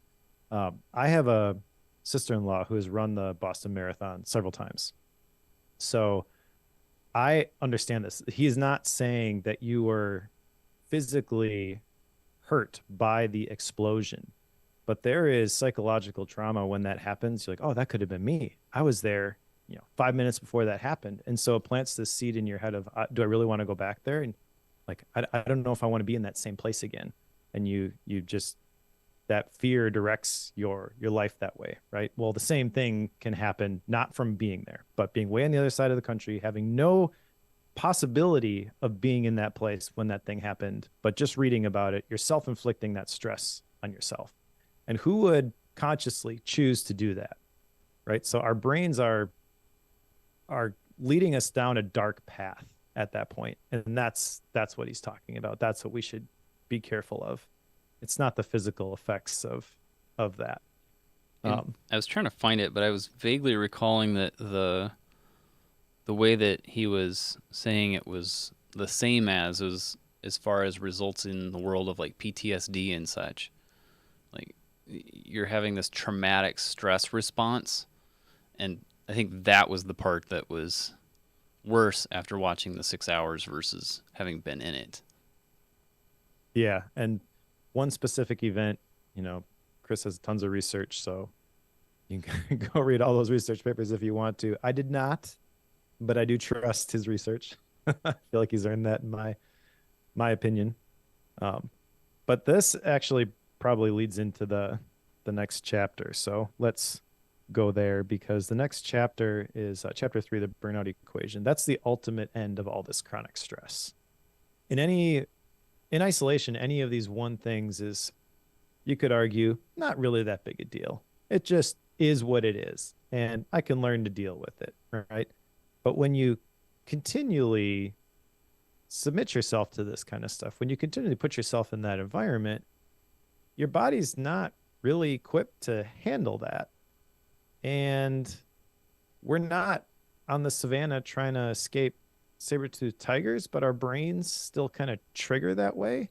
I have a sister-in-law who has run the Boston Marathon several times, so I understand this. He's not saying that you were physically hurt by the explosion, but there is psychological trauma when that happens. You're like, oh, that could have been me. I was there, 5 minutes before that happened. And so it plants this seed in your head of, do I really want to go back there? And like, I don't know if I want to be in that same place again. And you just, that fear directs your life that way, right? Well, the same thing can happen not from being there, but being way on the other side of the country, having no possibility of being in that place when that thing happened, but just reading about it, you're self-inflicting that stress on yourself. And who would consciously choose to do that, right? So our brains are leading us down a dark path at that point, and that's what he's talking about. That's what we should be careful of. It's not the physical effects of that. And Um, I was trying to find it, but I was vaguely recalling that the way that he was saying it was the same as far as results in the world of like PTSD and such. Like you're having this traumatic stress response, and I think that was the part that was worse after watching the 6 hours versus having been in it. yeah, and one specific event, Chris has tons of research, so you can go read all those research papers if you want to. I did not, but I do trust his research. I feel like he's earned that in my opinion. Um, but this actually probably leads into the next chapter. So let's go there because the next chapter is chapter 3, the burnout equation. That's the ultimate end of all this chronic stress. In isolation, any of these one things is, you could argue, not really that big a deal. It just is what it is, and I can learn to deal with it, right? But when you continually submit yourself to this kind of stuff, when you continually put yourself in that environment, your body's not really equipped to handle that. And we're not on the savannah trying to escape saber-toothed tigers, but our brains still kind of trigger that way.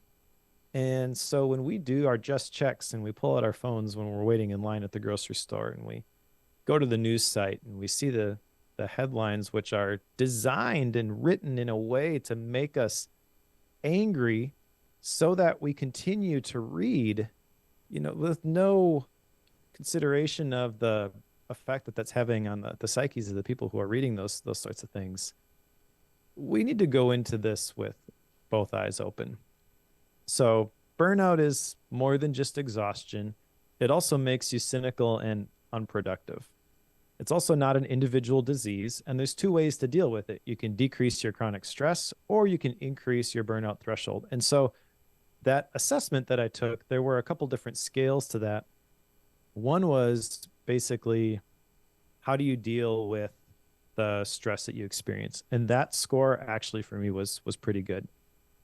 And so when we do our just checks and we pull out our phones when we're waiting in line at the grocery store and we go to the news site and we see the headlines, which are designed and written in a way to make us angry so that we continue to read, with no consideration of the effect that that's having on the psyches of the people who are reading those sorts of things. We need to go into this with both eyes open. So burnout is more than just exhaustion. It also makes you cynical and unproductive. It's also not an individual disease, and there's two ways to deal with it. You can decrease your chronic stress, or you can increase your burnout threshold. And so that assessment that I took, there were a couple different scales to that. One was basically, how do you deal with the stress that you experience? And that score actually for me was pretty good.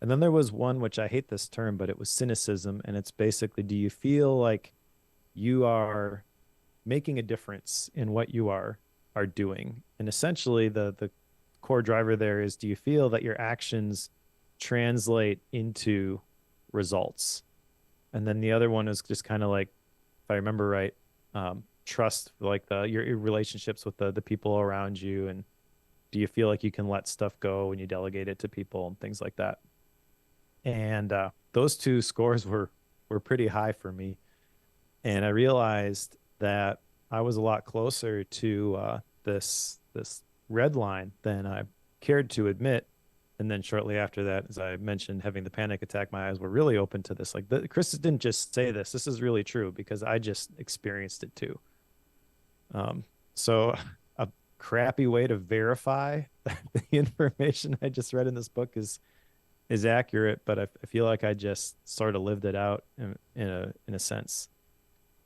And then there was one, which I hate this term, but it was cynicism. And it's basically, do you feel like you are making a difference in what you are doing? And essentially the core driver there is, do you feel that your actions translate into results? And then the other one is just kind of like, if I remember right, trust, like your relationships with the people around you, and do you feel like you can let stuff go when you delegate it to people and things like that? And those two scores were pretty high for me, and I realized that I was a lot closer to this red line than I cared to admit. And then shortly after that, as I mentioned, having the panic attack, my eyes were really open to this. Like, Chris didn't just say this. This is really true because I just experienced it too. So crappy way to verify that the information I just read in this book is accurate, but I feel like I just sort of lived it out in a sense.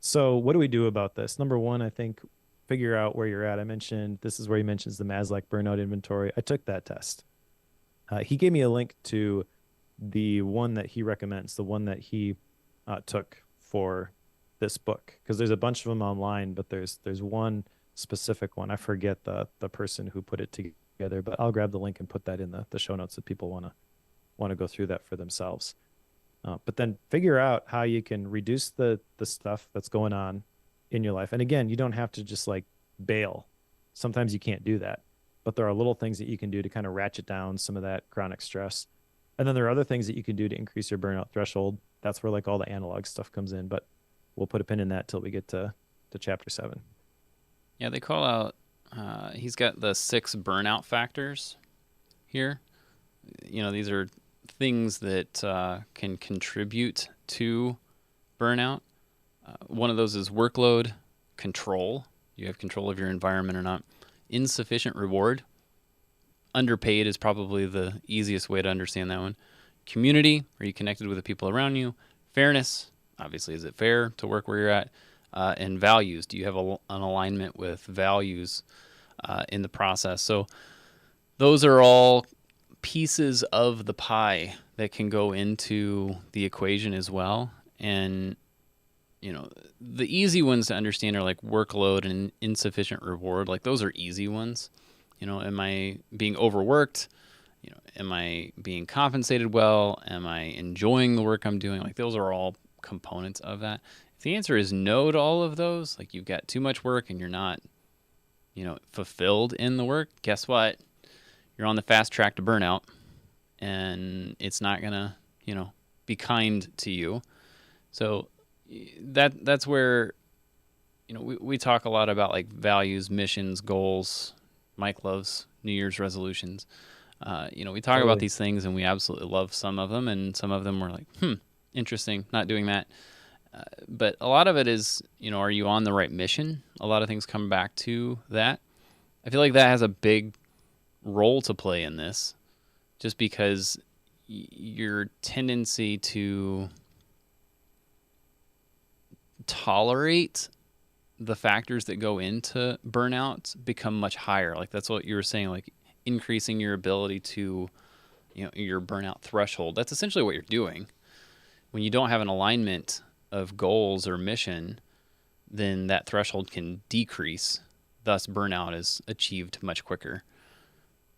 So what do we do about this? Number one, I think figure out where you're at. I mentioned this is where he mentions the Maslach burnout inventory. I took that test. He gave me a link to the one that he recommends, the one that he took for this book, because there's a bunch of them online, but there's one specific one. I forget the person who put it together, but I'll grab the link and put that in the show notes if people want to go through that for themselves. But then figure out how you can reduce the stuff that's going on in your life. And again, you don't have to just like bail. Sometimes you can't do that, but there are little things that you can do to kind of ratchet down some of that chronic stress. And then there are other things that you can do to increase your burnout threshold. That's where like all the analog stuff comes in, but we'll put a pin in that till we get to chapter 7. Yeah, they call out. He's got the 6 burnout factors here. These are things that can contribute to burnout. One of those is workload control. You have control of your environment or not. Insufficient reward. Underpaid is probably the easiest way to understand that one. Community, are you connected with the people around you? Fairness, obviously, is it fair to work where you're at? And values, do you have an alignment with values in the process? So those are all pieces of the pie that can go into the equation as well. And the easy ones to understand are like workload and insufficient reward. Like those are easy ones. Am I being overworked? Am I being compensated well? Am I enjoying the work I'm doing? Like those are all components of that. If the answer is no to all of those, like you've got too much work and you're not, fulfilled in the work, guess what? You're on the fast track to burnout, and it's not gonna, be kind to you. So that's where, we talk a lot about like values, missions, goals. Mike loves New Year's resolutions. We talk about these things and we absolutely love some of them, and some of them we're like, interesting, not doing that. But a lot of it is, are you on the right mission? A lot of things come back to that. I feel like that has a big role to play in this, just because your tendency to tolerate the factors that go into burnout become much higher. Like that's what you were saying, like increasing your ability to, your burnout threshold. That's essentially what you're doing. When you don't have an alignment of goals or mission, then that threshold can decrease. Thus, burnout is achieved much quicker.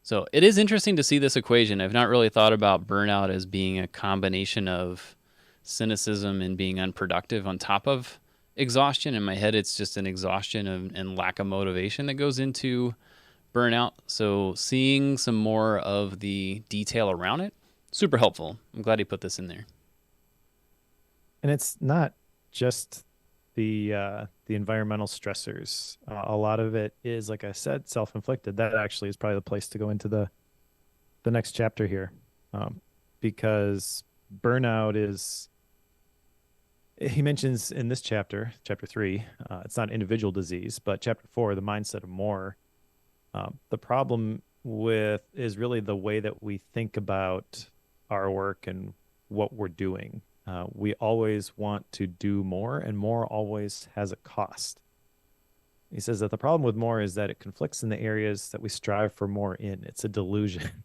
So it is interesting to see this equation. I've not really thought about burnout as being a combination of cynicism and being unproductive on top of exhaustion. In my head, it's just an exhaustion and lack of motivation that goes into burnout. So seeing some more of the detail around it, super helpful. I'm glad he put this in there. And it's not just the environmental stressors. A lot of it is, like I said, self-inflicted. That actually is probably the place to go into the next chapter here, because burnout is. He mentions in this chapter, chapter 3, it's not individual disease, but chapter 4, the mindset of more. The problem with is really the way that we think about our work and what we're doing. We always want to do more, and more always has a cost. He says that the problem with more is that it conflicts in the areas that we strive for more in. It's a delusion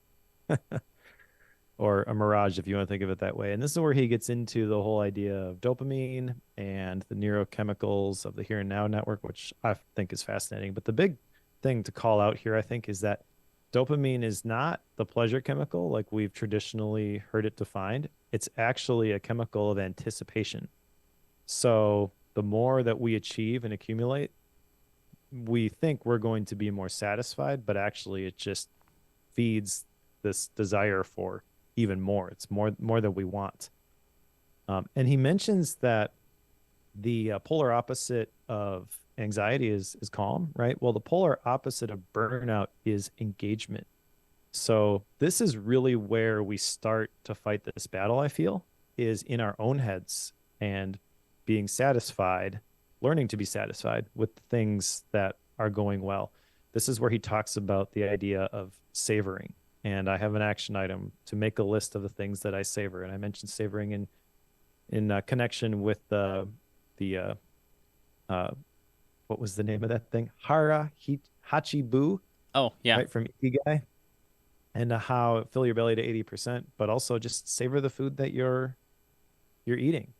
or a mirage, if you want to think of it that way. And this is where he gets into the whole idea of dopamine and the neurochemicals of the here and now network, which I think is fascinating. But the big thing to call out here, I think, is that dopamine is not the pleasure chemical like we've traditionally heard it defined. It's actually a chemical of anticipation. So the more that we achieve and accumulate, we think we're going to be more satisfied, but actually it just feeds this desire for even more. It's more than we want. And he mentions that the polar opposite of anxiety is calm, right? Well, the polar opposite of burnout is engagement. So this is really where we start to fight this battle, I feel, is in our own heads and being satisfied, learning to be satisfied with the things that are going well. this is where he talks about the idea of savoring. And I have an action item to make a list of the things that I savor. And I mentioned savoring in connection with the uh, what was the name of that thing? Hachibu, Oh, yeah. right, from Ikigai, and how fill your belly to 80%, but also just savor the food that you're eating.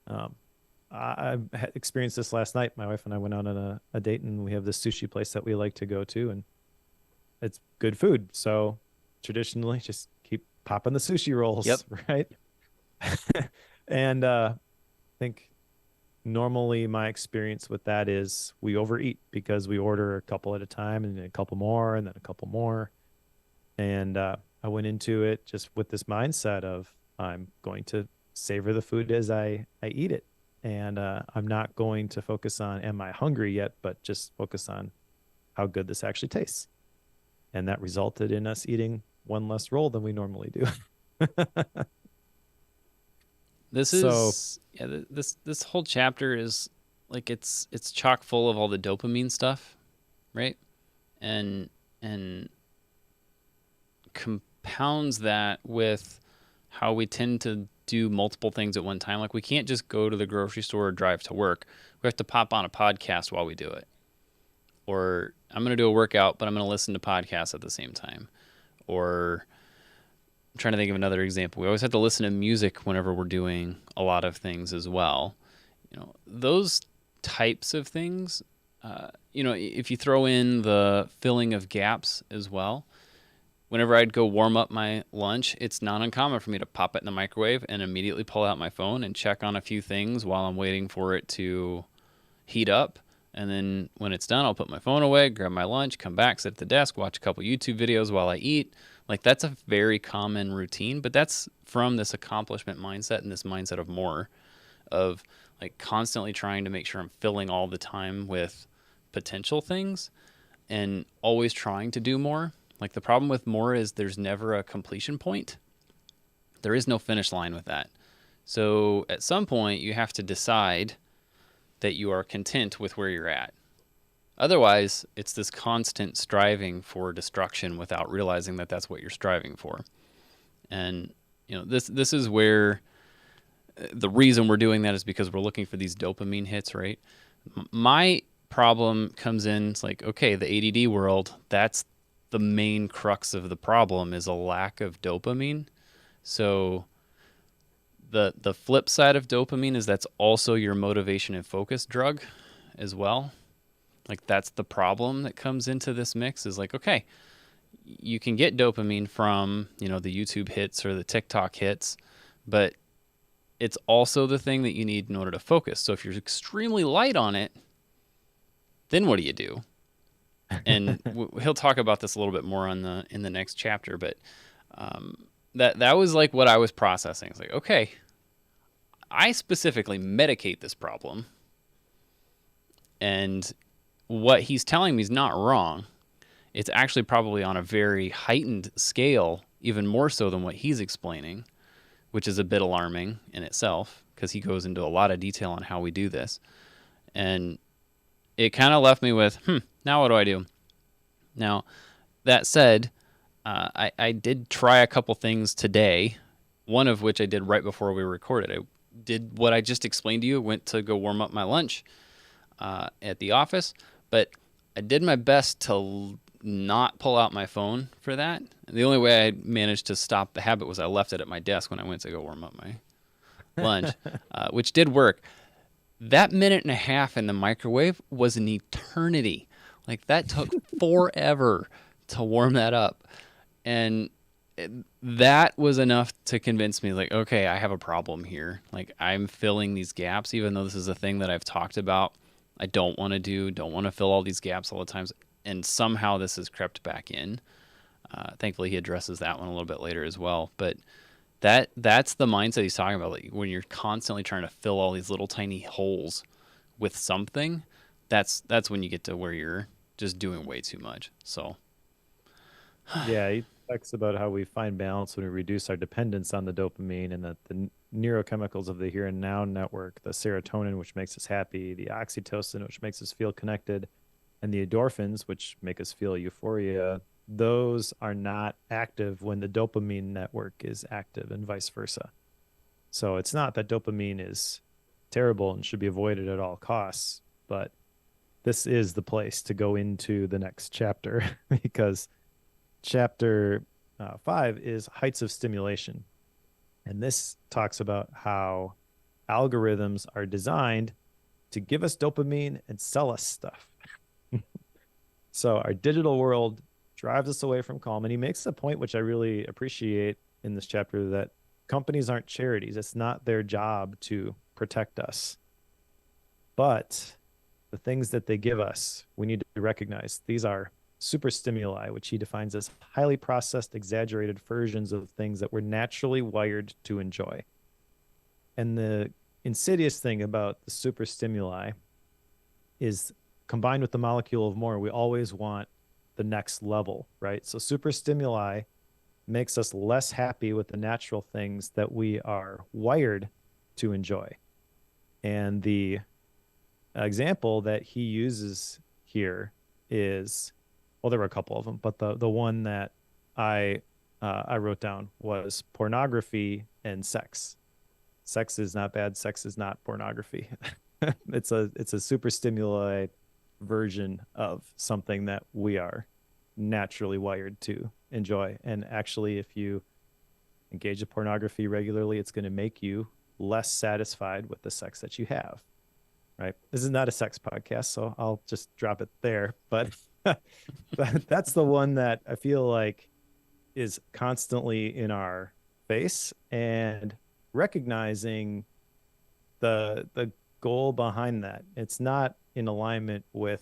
Um, I had experienced this last night. My wife and I went out on a date, and we have this sushi place that we like to go to, and it's good food. So traditionally, just keep popping the sushi Yep. rolls, right? And I think normally my experience with that is we overeat because we order a couple at a time and then a couple more and then a couple more. And I went into it just with this mindset of I'm going to savor the food as I eat it. And I'm not going to focus on am I hungry yet, but just focus on how good this actually tastes. And that resulted in us eating one less roll than we normally do. This So, is yeah, this whole chapter is like it's chock full of all the dopamine stuff, right? And and compounds that with how we tend to do multiple things at one time. Like we can't just go to the grocery store or drive to work. We have to pop on a podcast while we do it. Or I'm going to do a workout, but I'm going to listen to podcasts at the same time. Or I'm trying to think of another example. We always have to listen to music whenever we're doing a lot of things as well. Those types of things, if you throw in the filling of gaps as well, whenever I'd go warm up my lunch, it's not uncommon for me to pop it in the microwave and immediately pull out my phone and check on a few things while I'm waiting for it to heat up. And then when it's done, I'll put my phone away, grab my lunch, come back, sit at the desk, watch a couple YouTube videos while I eat. Like that's a very common routine, but that's from this accomplishment mindset and this mindset of more, of like constantly trying to make sure I'm filling all the time with potential things and always trying to do more. Like the problem with more is there's never a completion point. There is no finish line with that. So at some point you have to decide that you are content with where you're at. Otherwise, it's this constant striving for destruction without realizing that that's what you're striving for. And this is where the reason we're doing that is because we're looking for these dopamine hits, right? My problem comes in, it's like, okay, the ADD world, that's the main crux of the problem is a lack of dopamine. So the flip side of dopamine is that's also your motivation and focus drug as well. Like that's the problem that comes into this mix is like, okay, you can get dopamine from, the YouTube hits or the TikTok hits, but it's also the thing that you need in order to focus. So if you're extremely light on it, then what do you do? And he'll talk about this a little bit more in the next chapter, but that was like what I was processing. It's like, okay, I specifically medicate this problem, and what he's telling me is not wrong. It's actually probably on a very heightened scale, even more so than what he's explaining, which is a bit alarming in itself because he goes into a lot of detail on how we do this. And it kind of left me with, now what do I do? Now, that said, I did try a couple things today, one of which I did right before we recorded. I did what I just explained to you, went to go warm up my lunch at the office, but I did my best to not pull out my phone for that. And the only way I managed to stop the habit was I left it at my desk when I went to go warm up my lunch, which did work. That minute and a half in the microwave was an eternity. Like that took forever to warm that up. And that was enough to convince me like, okay, I have a problem here. Like I'm filling these gaps, even though this is a thing that I've talked about. I don't want to fill all these gaps all the times. And somehow this has crept back in. Thankfully he addresses that one a little bit later as well. But that's the mindset he's talking about. Like when you're constantly trying to fill all these little tiny holes with something, that's when you get to where you're just doing way too much. So yeah, he talks about how we find balance when we reduce our dependence on the dopamine and that the neurochemicals of the here and now network, the serotonin, which makes us happy, the oxytocin, which makes us feel connected, And the endorphins, which make us feel euphoria, those are not active when the dopamine network is active and vice versa. So it's not that dopamine is terrible and should be avoided at all costs, but this is the place to go into the next chapter because chapter 5 is heights of stimulation. And this talks about how algorithms are designed to give us dopamine and sell us stuff. So our digital world drives us away from calm. And he makes a point which I really appreciate in this chapter, that companies aren't charities. It's not their job to protect us. But the things that they give us, we need to recognize these are super stimuli, which he defines as highly processed, exaggerated versions of things that we're naturally wired to enjoy. And the insidious thing about the super stimuli is, combined with the molecule of more, we always want the next level, right? So super stimuli makes us less happy with the natural things that we are wired to enjoy. And the example that he uses here is, well, there were a couple of them, but the one that I wrote down was pornography and sex. Sex is not bad. Sex is not pornography. It's a super stimuli version of something that we are naturally wired to enjoy. And actually, if you engage in pornography regularly, it's going to make you less satisfied with the sex that you have. Right? This is not a sex podcast, so I'll just drop it there. But that's the one that I feel like is constantly in our face, and recognizing the goal behind that. It's not in alignment with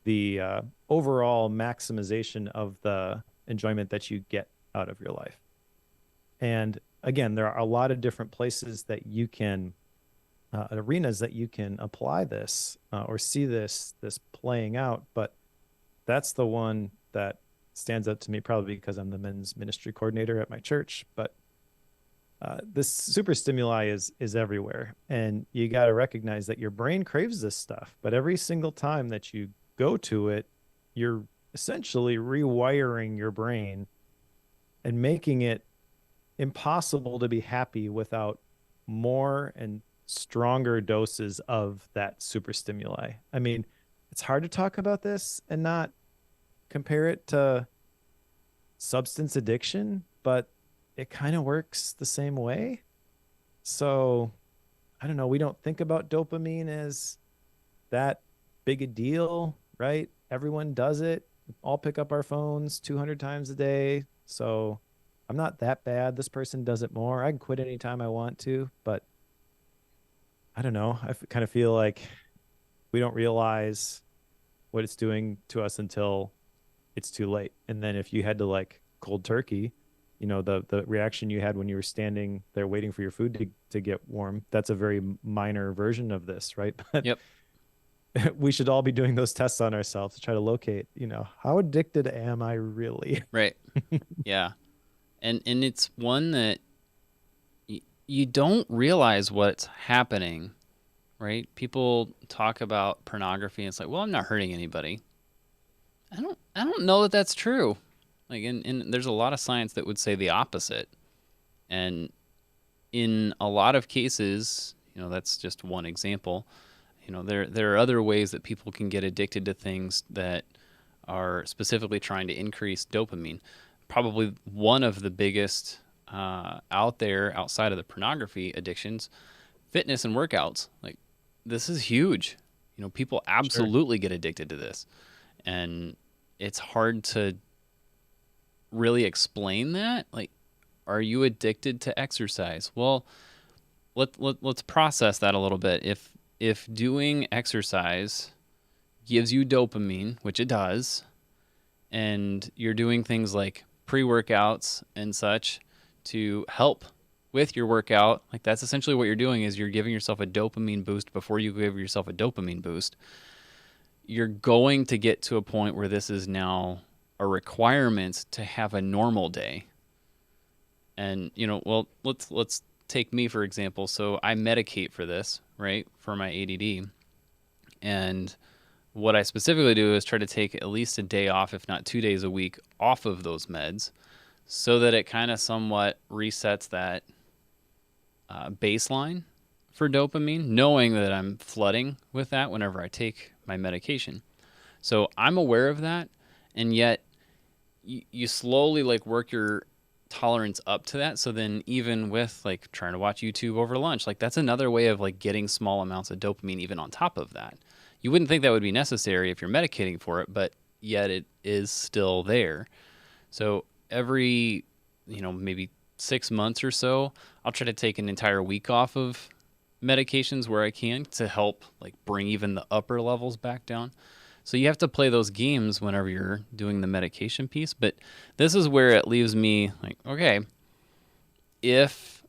the overall maximization of the enjoyment that you get out of your life. And again, there are a lot of different places that you can arenas that you can apply this or see this playing out, but that's the one that stands out to me, probably because I'm the men's ministry coordinator at my church. But this super stimuli is everywhere, and you got to recognize that your brain craves this stuff, but every single time that you go to it, you're essentially rewiring your brain and making it impossible to be happy without more and stronger doses of that super stimuli. I mean, it's hard to talk about this and not compare it to substance addiction, but it kind of works the same way. So I don't know. We don't think about dopamine as that big a deal, right? Everyone does it. We all pick up our phones 200 times a day. So I'm not that bad. This person does it more. I can quit anytime I want to, but I don't know. Kind of feel like we don't realize what it's doing to us until it's too late. And then if you had to like cold turkey, the reaction you had when you were standing there waiting for your food to get warm, that's a very minor version of this, right? But Yep. we should all be doing those tests on ourselves to try to locate, how addicted am I really? Right. Yeah. And it's one that you don't realize what's happening, right? People talk about pornography and it's like, well, I'm not hurting anybody. I don't know that that's true. Like, and there's a lot of science that would say the opposite. And in a lot of cases, that's just one example. There are other ways that people can get addicted to things that are specifically trying to increase dopamine. Probably one of the biggest out there outside of the pornography addictions, fitness and workouts. Like, this is huge. People Sure. absolutely get addicted to this. And it's hard to really explain that. Like, are you addicted to exercise? Well, let's process that a little bit. If doing exercise gives you dopamine, which it does, and you're doing things like pre-workouts and such to help with your workout, like that's essentially what you're doing, is you're giving yourself a dopamine boost before you give yourself a dopamine boost. You're going to get to a point where this is now a requirement to have a normal day. And well, let's take me for example. So I medicate for this, right? For my ADD. And what I specifically do is try to take at least a day off, if not 2 days a week, off of those meds, so that it kind of somewhat resets that baseline for dopamine, knowing that I'm flooding with that whenever I take my medication. So I'm aware of that, and yet you slowly like work your tolerance up to that. So then even with like trying to watch YouTube over lunch, like that's another way of like getting small amounts of dopamine even on top of that. You wouldn't think that would be necessary if you're medicating for it, but yet it is still there. So every, maybe 6 months or so, I'll try to take an entire week off of medications where I can to help like bring even the upper levels back down. So you have to play those games whenever you're doing the medication piece. But this is where it leaves me like, okay, if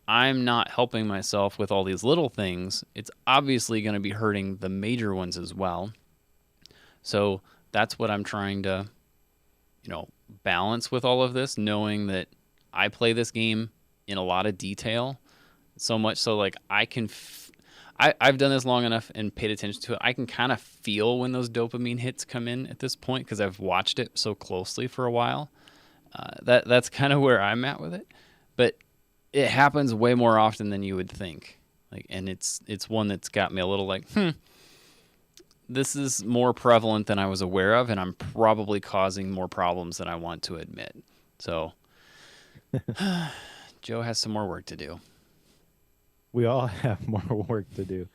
I'm not helping myself with all these little things, it's obviously going to be hurting the major ones as well. So that's what I'm trying to, balance with all of this, knowing that I play this game in a lot of detail, so much so like I've done this long enough and paid attention to it. I can kind of feel when those dopamine hits come in at this point because I've watched it so closely for a while. That's kind of where I'm at with it, but it happens way more often than you would think. Like, and it's one that's got me a little like, this is more prevalent than I was aware of, and I'm probably causing more problems than I want to admit. So, Joe has some more work to do. We all have more work to do.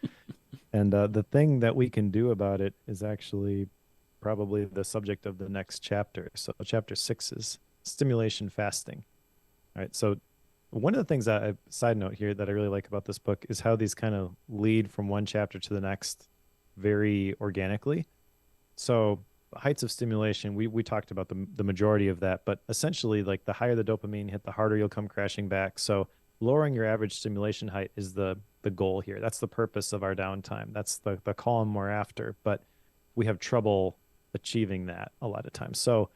And the thing that we can do about it is actually probably the subject of the next chapter. So, chapter 6 is stimulation fasting. All right. So, one of the things side note here that I really like about this book is how these kind of lead from one chapter to the next very organically. So, heights of stimulation, we talked about the majority of that, but essentially, like the higher the dopamine hit, the harder you'll come crashing back. So, lowering your average stimulation height is the goal here. That's the purpose of our downtime. That's the calm we're after, but we have trouble achieving that a lot of times. So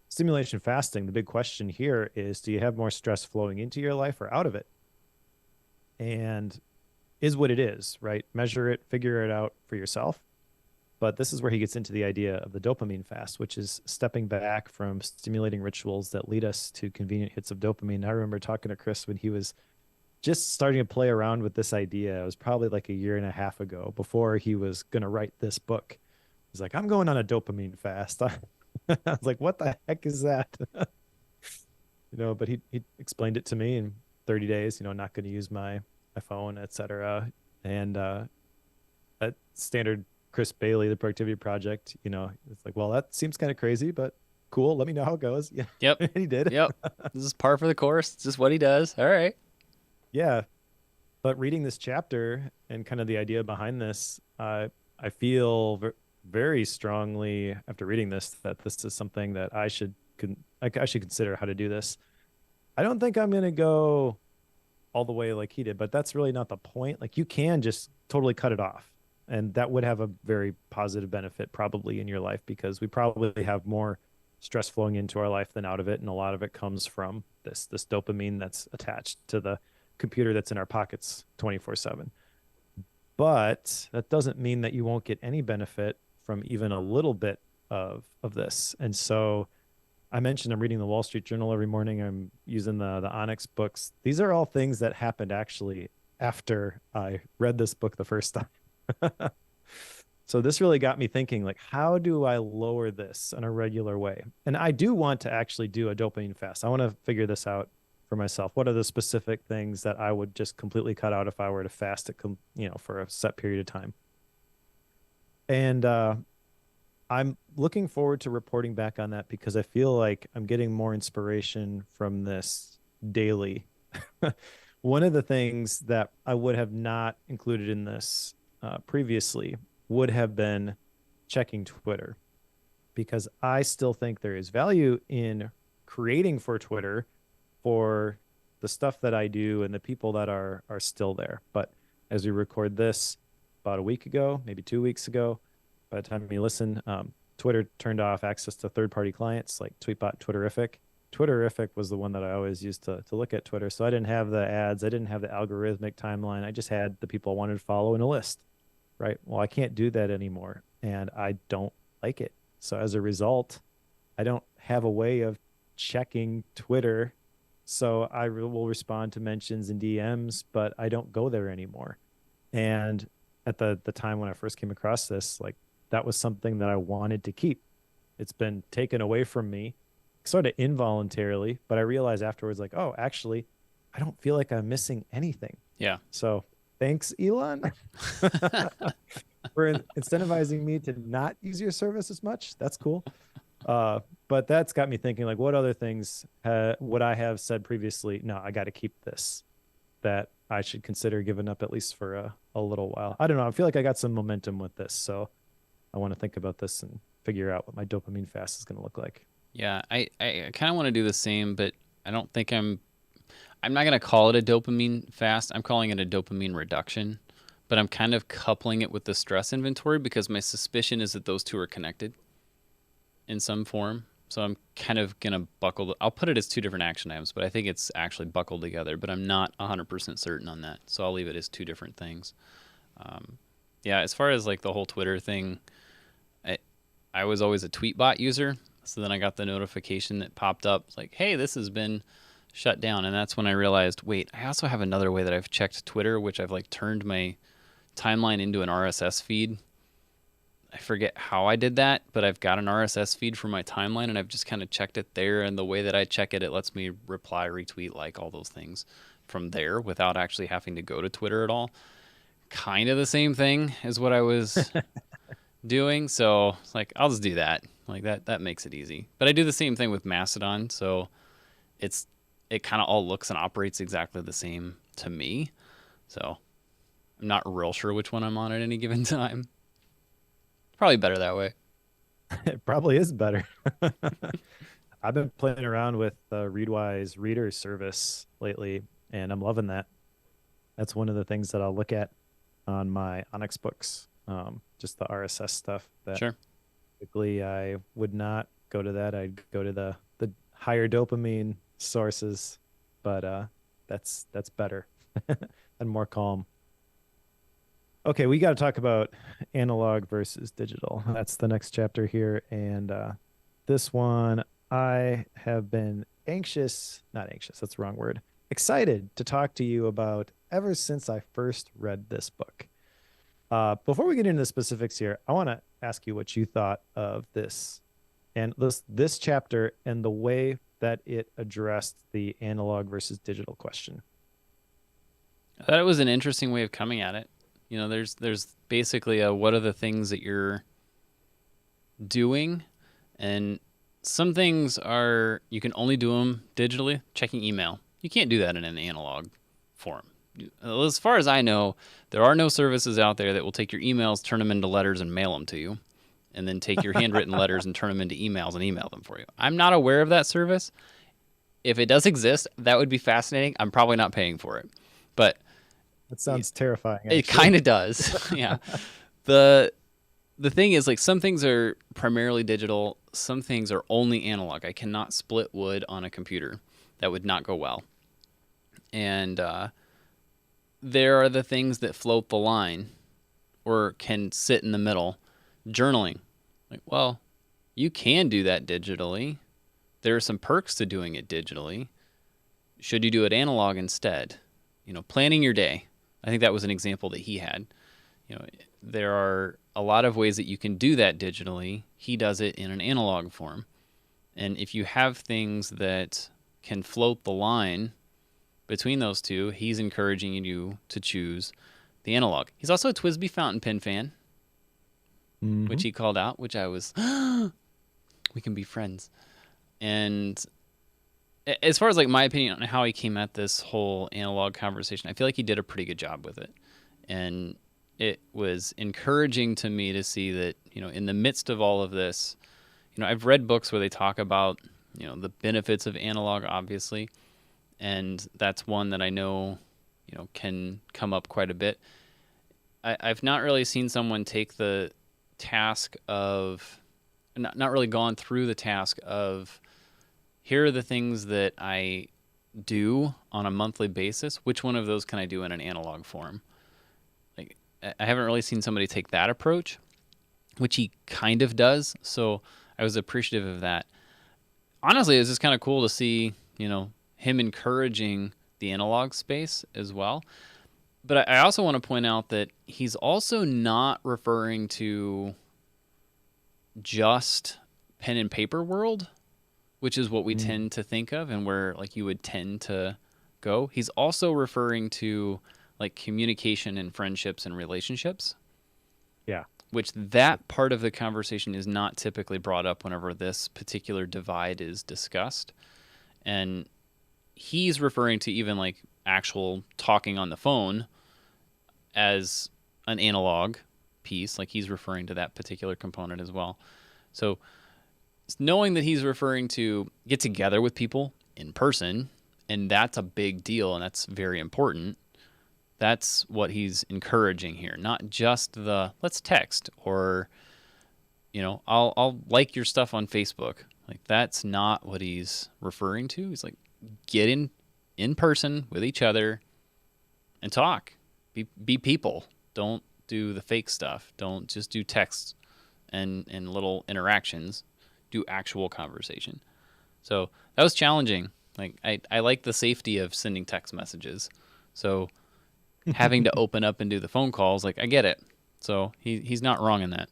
stimulation fasting, the big question here is, do you have more stress flowing into your life or out of it? And is what it is, right? Measure it, figure it out for yourself. But this is where he gets into the idea of the dopamine fast, which is stepping back from stimulating rituals that lead us to convenient hits of dopamine. I remember talking to Chris when he was just starting to play around with this idea. It was probably like a year and a half ago before he was going to write this book. He's like, I'm going on a dopamine fast. I was like, what the heck is that? But he explained it to me in 30 days, not going to use my phone, etc. And that standard Chris Bailey, the productivity project, it's like, well, that seems kind of crazy, but cool. Let me know how it goes. Yeah. Yep. And he did. Yep. This is par for the course. It's just what he does. All right. Yeah. But reading this chapter and kind of the idea behind this, I feel very strongly after reading this that this is something that I should consider how to do this. I don't think I'm going to go all the way like he did, but that's really not the point. Like you can just totally cut it off, and that would have a very positive benefit probably in your life because we probably have more stress flowing into our life than out of it, and a lot of it comes from this dopamine that's attached to the computer that's in our pockets 24/7. But that doesn't mean that you won't get any benefit from even a little bit of this. And so I mentioned I'm reading the Wall Street Journal every morning. I'm using the Onyx books. These are all things that happened actually after I read this book the first time. So this really got me thinking, like, how do I lower this in a regular way? And I do want to actually do a dopamine fast. I want to figure this out for myself. What are the specific things that I would just completely cut out if I were to fast it, for a set period of time? And I'm looking forward to reporting back on that because I feel like I'm getting more inspiration from this daily. One of the things that I would have not included in this previously would have been checking Twitter because I still think there is value in creating for Twitter for the stuff that I do and the people that are still there. But as we record this about a week ago, maybe 2 weeks ago, by the time you listen, Twitter turned off access to third-party clients like Tweetbot, Twitterific. Twitterific was the one that I always used to look at Twitter. So I didn't have the ads. I didn't have the algorithmic timeline. I just had the people I wanted to follow in a list, right? Well, I can't do that anymore. and I don't like it. So as a result, I don't have a way of checking Twitter. So will respond to mentions and DMs, but I don't go there anymore. And at the time when I first came across this, like that was something that I wanted to keep. It's been taken away from me sort of involuntarily, but I realized afterwards, like, oh, actually, I don't feel like I'm missing anything. Yeah. So thanks, Elon, for incentivizing me to not use your service as much. That's cool. Uh, but that's got me thinking, like, what other things would I have said previously? No, I got to keep this, that I should consider giving up at least for a little while. I don't know. I feel like I got some momentum with this, so I want to think about this and figure out what my dopamine fast is going to look like. Yeah, I kind of want to do the same, but I don't think I'm not going to call it a dopamine fast. I'm calling it a dopamine reduction, but I'm kind of coupling it with the stress inventory because my suspicion is that those two are connected in some form. So I'm kind of going to I'll put it as two different action items, but I think it's actually buckled together, but I'm not 100% certain on that. So I'll leave it as two different things. Yeah, as far as like the whole Twitter thing, I was always a Tweetbot user. So then I got the notification that popped up like, hey, this has been shut down. And that's when I realized, wait, I also have another way that I've checked Twitter, which I've like turned my timeline into an RSS feed. I forget how I did that, but I've got an RSS feed for my timeline and I've just kind of checked it there. And the way that I check it, it lets me reply, retweet, like all those things from there without actually having to go to Twitter at all. Kind of the same thing as what I was doing. So it's like, I'll just do that. Like that makes it easy. But I do the same thing with Mastodon. So it kind of all looks and operates exactly the same to me. So I'm not real sure which one I'm on at any given time. Probably better that way. It probably is better. I've been playing around with the Readwise reader service lately, and I'm loving that. That's one of the things that I'll look at on my Onyx books. Just the RSS stuff that Sure. typically I would not go to that. I'd go to the higher dopamine sources, but that's better and more calm. Okay, we got to talk about analog versus digital. That's the next chapter here, and this one I have been not anxious, that's the wrong word, excited to talk to you about ever since I first read this book. Before we get into the specifics here, I want to ask you what you thought of this and this chapter and the way that it addressed the analog versus digital question. I thought it was an interesting way of coming at it. You know, there's basically a what are the things that you're doing, and some things are you can only do them digitally. Checking email, you can't do that in an analog form. As far as I know, there are no services out there that will take your emails, turn them into letters, and mail them to you, and then take your handwritten letters and turn them into emails and email them for you. I'm not aware of that service. If it does exist, that would be fascinating. I'm probably not paying for it, but That sounds terrifying, it actually. kind of does. Yeah. The thing is, like, some things are primarily digital, some things are only analog. I cannot split wood on a computer. That would not go well. And there are the things that float the line or can sit in the middle. Journaling. Like, well, you can do that digitally. There are some perks to doing it digitally. Should you do it analog instead? You know, planning your day. I think that was an example that he had. You know, there are a lot of ways that you can do that digitally. He does it in an analog form. And if you have things that can float the line between those two, he's encouraging you to choose the analog. He's also a TWSBI fountain pen fan, which he called out, which I was, we can be friends. And as far as like my opinion on how he came at this whole analog conversation, I feel like he did a pretty good job with it. And it was encouraging to me to see that, you know, in the midst of all of this, you know, I've read books where they talk about, you know, the benefits of analog, obviously. And that's one that I know, you know, can come up quite a bit. I've not really seen someone take the task of, not really gone through the task of, here are the things that I do on a monthly basis. Which one of those can I do in an analog form? Like, I haven't really seen somebody take that approach. which he kind of does. So I was appreciative of that. Honestly, it's just kind of cool to see, him encouraging the analog space as well. But I also want to point out that he's also not referring to just pen and paper world, which is what we Mm, tend to think of and where like you would tend to go. He's also referring to like communication and friendships and relationships, yeah. which that part of the conversation is not typically brought up whenever this particular divide is discussed. And he's referring to even like actual talking on the phone as an analog piece. Like he's referring to that particular component as well. So knowing that he's referring to get together with people in person, and that's a big deal and that's very important. That's what he's encouraging here, not just the let's text or I'll like your stuff on Facebook. Like that's not what he's referring to. He's like get in person with each other and talk. Be people. Don't do the fake stuff. Don't just do texts and little interactions. Do actual conversation. So that was challenging. Like I like the safety of sending text messages. So having to open up and do the phone calls, like I get it. So he's not wrong in that.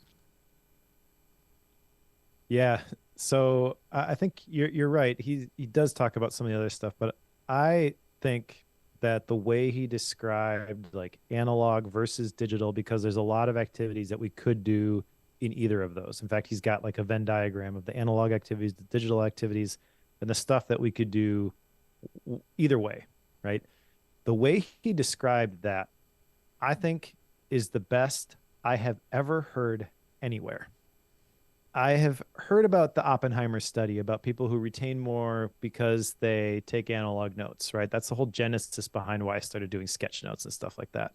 Yeah. So I think you're right. He does talk about some of the other stuff, but I think that the way he described like analog versus digital, because there's a lot of activities that we could do in either of those. In fact, he's got like a Venn diagram of the analog activities, the digital activities, and the stuff that we could do either way, right? The way he described that, I think, is the best I have ever heard anywhere. I have heard about the Oppenheimer study about people who retain more because they take analog notes, right? That's the whole genesis behind why I started doing sketch notes and stuff like that.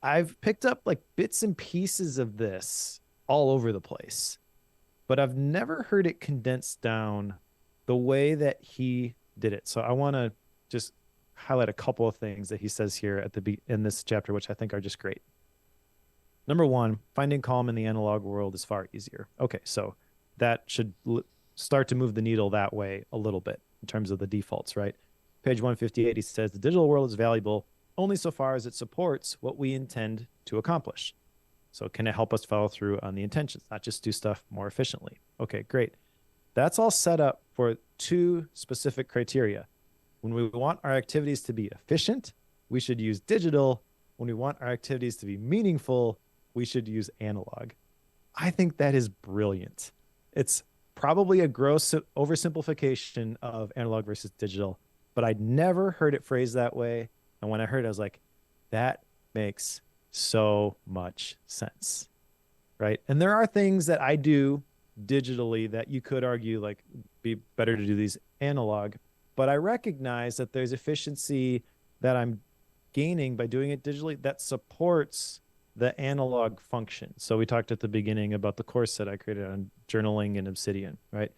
I've picked up like bits and pieces of this all over the place, but I've never heard it condensed down the way that he did it. So I want to just highlight a couple of things that he says here at the in this chapter, which I think are just great. Number one, finding calm in the analog world is far easier. Okay, so that should start to move the needle that way a little bit in terms of the defaults, right? Page 158, he says the digital world is valuable only so far as it supports what we intend to accomplish. So can it help us follow through on the intentions, not just do stuff more efficiently? Okay, great. That's all set up for two specific criteria. When we want our activities to be efficient, we should use digital. When we want our activities to be meaningful, we should use analog. I think that is brilliant. It's probably a gross oversimplification of analog versus digital, but I'd never heard it phrased that way. And when I heard it, I was like, that makes so much sense. Right. And there are things that I do digitally that you could argue like be better to do these analog, but I recognize that there's efficiency that I'm gaining by doing it digitally that supports the analog function. So we talked at the beginning about the course that I created on journaling in Obsidian, right?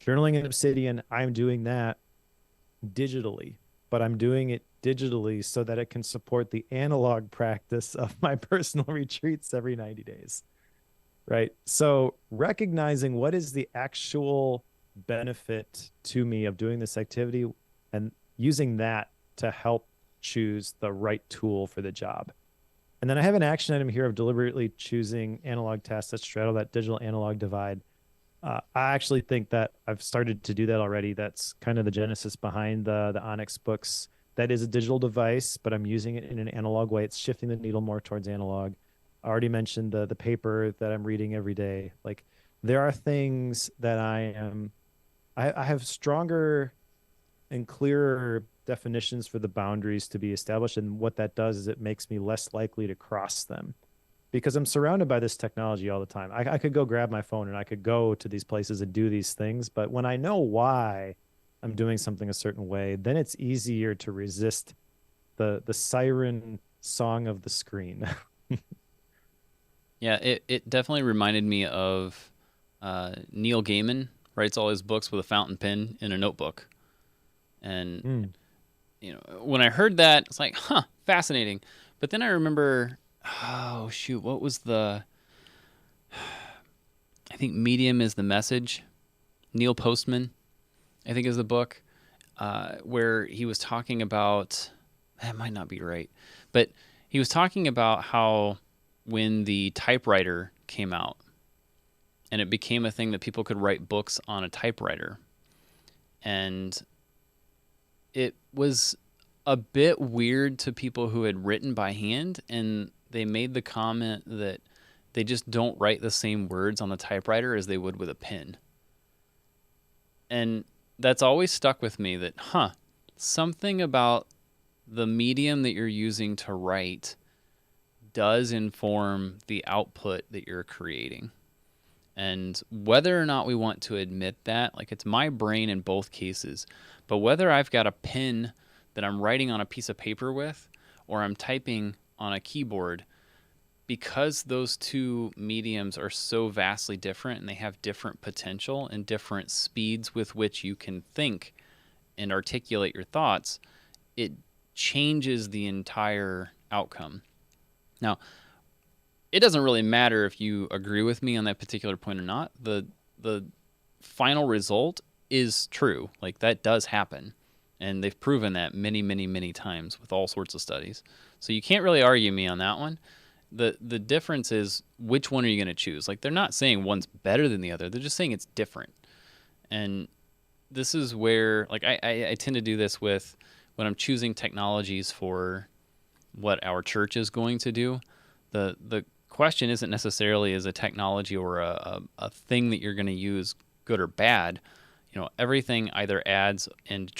Journaling in Obsidian, I'm doing that digitally, but I'm doing it digitally so that it can support the analog practice of my personal retreats every 90 days, right? So recognizing what is the actual benefit to me of doing this activity and using that to help choose the right tool for the job. And then I have an action item here of deliberately choosing analog tasks that straddle that digital analog divide. I actually think that I've started to do that already. That's kind of the genesis behind the Onyx books. That is a digital device, but I'm using it in an analog way. It's shifting the needle more towards analog. I already mentioned the paper that I'm reading every day. Like there are things that I have stronger and clearer definitions for the boundaries to be established. And what that does is it makes me less likely to cross them because I'm surrounded by this technology all the time. I could go grab my phone and I could go to these places and do these things. But when I know why I'm doing something a certain way, then it's easier to resist the siren song of the screen. Yeah, it definitely reminded me of Neil Gaiman writes all his books with a fountain pen in a notebook. And Mm. when I heard that, it's like, huh, fascinating. But then I remember, oh shoot, what was the I think medium is the message. Neil Postman, I think, is the book where he was talking about. That might not be right, but he was talking about how when the typewriter came out and it became a thing that people could write books on a typewriter, and it was a bit weird to people who had written by hand, and they made the comment that they just don't write the same words on the typewriter as they would with a pen. And that's always stuck with me that, something about the medium that you're using to write does inform the output that you're creating. And whether or not we want to admit that, like it's my brain in both cases, but whether I've got a pen that I'm writing on a piece of paper with or I'm typing on a keyboard, because those two mediums are so vastly different and they have different potential and different speeds with which you can think and articulate your thoughts, it changes the entire outcome. Now, it doesn't really matter if you agree with me on that particular point or not. The final result is true. Like that does happen. And they've proven that many, many, many times with all sorts of studies. So you can't really argue me on that one. The difference is which one are you going to choose? Like they're not saying one's better than the other. They're just saying it's different. And this is where like I tend to do this with when I'm choosing technologies for what our church is going to do. The question isn't necessarily is a technology or a thing that you're going to use good or bad. You know, everything either adds and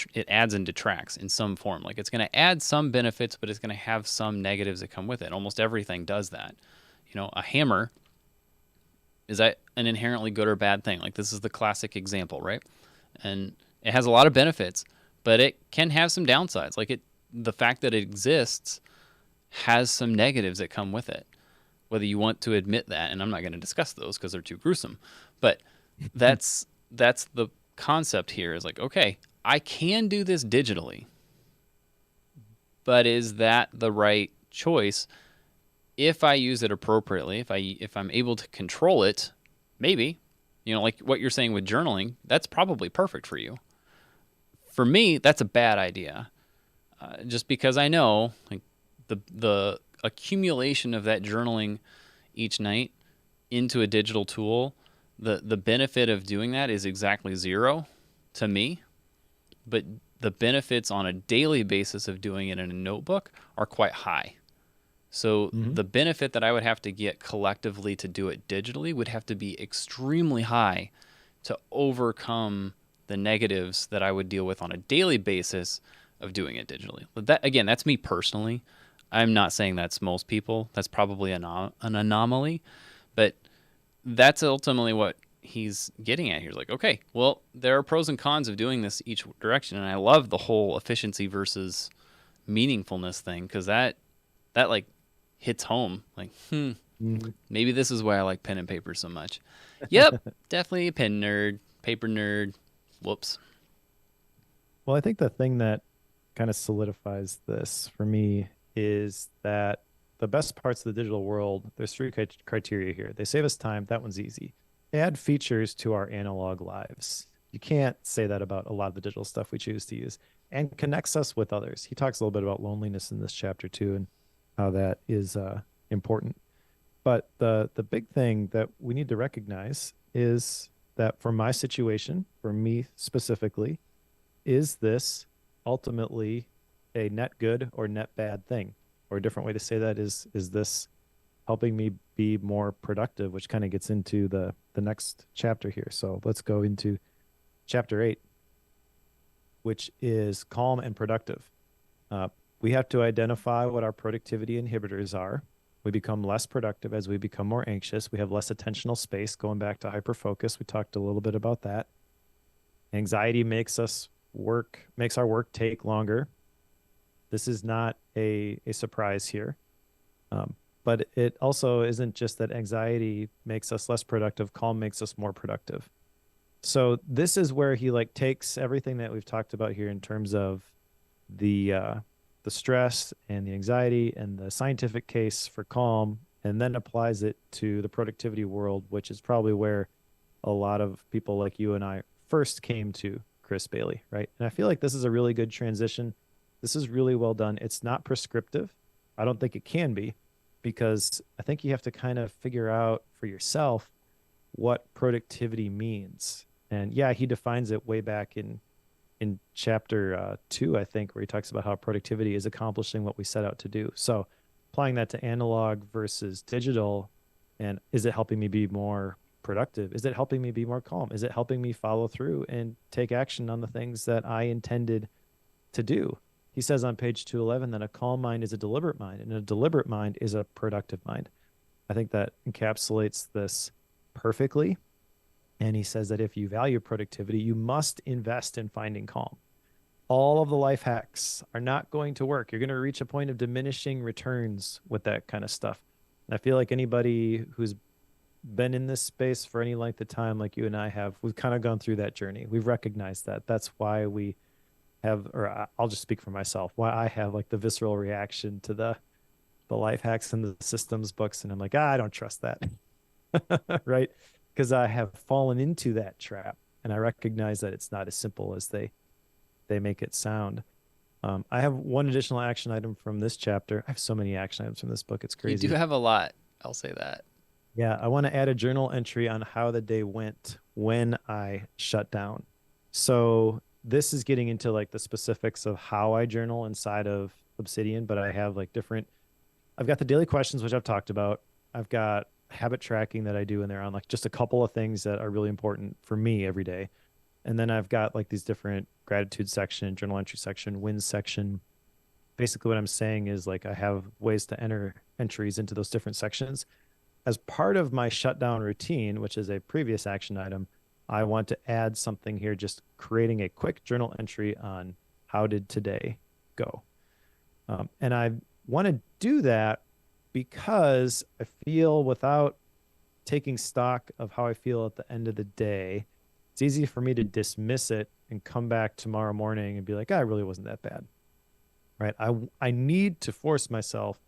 detracts in some form. Like it's going to add some benefits, but it's going to have some negatives that come with it. Almost everything does that. You know, a hammer, is that an inherently good or bad thing? Like this is the classic example, right? And it has a lot of benefits, but it can have some downsides. Like the fact that it exists has some negatives that come with it, whether you want to admit that. And I'm not going to discuss those because they're too gruesome, but that's the concept here is like, okay, I can do this digitally, but is that the right choice? If I use it appropriately, if I'm able to control it, maybe, you know, like what you're saying with journaling, that's probably perfect for you. For me, that's a bad idea. Just because I know like the accumulation of that journaling each night into a digital tool, the benefit of doing that is exactly zero to me, but the benefits on a daily basis of doing it in a notebook are quite high. So the benefit that I would have to get collectively to do it digitally would have to be extremely high to overcome the negatives that I would deal with on a daily basis of doing it digitally. But that, again, that's me personally. I'm not saying that's most people. That's probably an anomaly, but that's ultimately what he's getting at here. Like, okay, well, there are pros and cons of doing this each direction, and I love the whole efficiency versus meaningfulness thing because that like hits home. Like, maybe this is why I like pen and paper so much. Yep, definitely a pen nerd, paper nerd. Whoops. Well, I think the thing that kind of solidifies this for me is that the best parts of the digital world, there's three criteria here. They save us time. That one's easy. Add features to our analog lives. You can't say that about a lot of the digital stuff we choose to use, and connects us with others. He talks a little bit about loneliness in this chapter too, and how that is important. But the big thing that we need to recognize is that for my situation, for me specifically, is this ultimately a net good or net bad thing? Or a different way to say that is this helping me be more productive, which kind of gets into the next chapter here. So let's go into chapter 8, which is calm and productive. We have to identify what our productivity inhibitors are. We become less productive as we become more anxious. We have less attentional space, going back to hyperfocus. We talked a little bit about that. Anxiety makes our work take longer. This is not a surprise here. But it also isn't just that anxiety makes us less productive, calm makes us more productive. So this is where he like takes everything that we've talked about here in terms of the stress and the anxiety and the scientific case for calm, and then applies it to the productivity world, which is probably where a lot of people like you and I first came to Chris Bailey, right? And I feel like this is a really good transition. This is really well done. It's not prescriptive. I don't think it can be, because I think you have to kind of figure out for yourself what productivity means. And yeah, he defines it way back in chapter 2, I think, where he talks about how productivity is accomplishing what we set out to do. So applying that to analog versus digital, and is it helping me be more productive? Is it helping me be more calm? Is it helping me follow through and take action on the things that I intended to do? He says on page 211 that a calm mind is a deliberate mind, and a deliberate mind is a productive mind. I think that encapsulates this perfectly. And he says that if you value productivity, you must invest in finding calm. All of the life hacks are not going to work. You're going to reach a point of diminishing returns with that kind of stuff. And I feel like anybody who's been in this space for any length of time, like you and I have, we've kind of gone through that journey. We've recognized that. That's why we have, or I'll just speak for myself, why I have like the visceral reaction to the life hacks and the systems books. And I'm like, I don't trust that. Right? Because I have fallen into that trap, and I recognize that it's not as simple as they make it sound. I have one additional action item from this chapter. I have so many action items from this book. It's You do crazy. have a lot. I'll say that. Yeah, I want to add a journal entry on how the day went when I shut down. So this is getting into like the specifics of how I journal inside of Obsidian, but I have like different, I've got the daily questions, which I've talked about. I've got habit tracking that I do in there on like just a couple of things that are really important for me every day. And then I've got like these different gratitude section, journal entry section, wins section. Basically, what I'm saying is like I have ways to enter entries into those different sections. As part of my shutdown routine, which is a previous action item, I want to add something here, just creating a quick journal entry on how did today go. And I want to do that because I feel without taking stock of how I feel at the end of the day, it's easy for me to dismiss it and come back tomorrow morning and be like, "Ah, it really wasn't that bad." Right? I need to force myself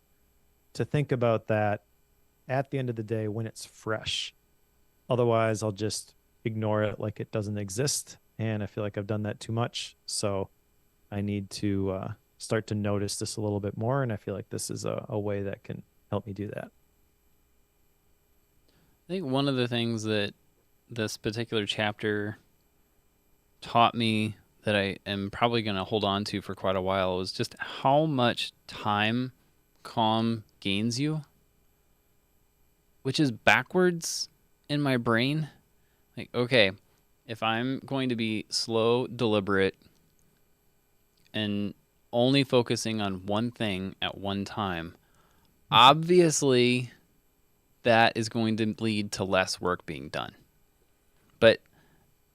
to think about that at the end of the day when it's fresh. Otherwise, I'll just ignore it like it doesn't exist. And I feel like I've done that too much. So I need to start to notice this a little bit more. And I feel like this is a way that can help me do that. I think one of the things that this particular chapter taught me that I am probably going to hold on to for quite a while was just how much time calm gains you, which is backwards in my brain. Like, okay, if I'm going to be slow, deliberate, and only focusing on one thing at one time, obviously that is going to lead to less work being done. But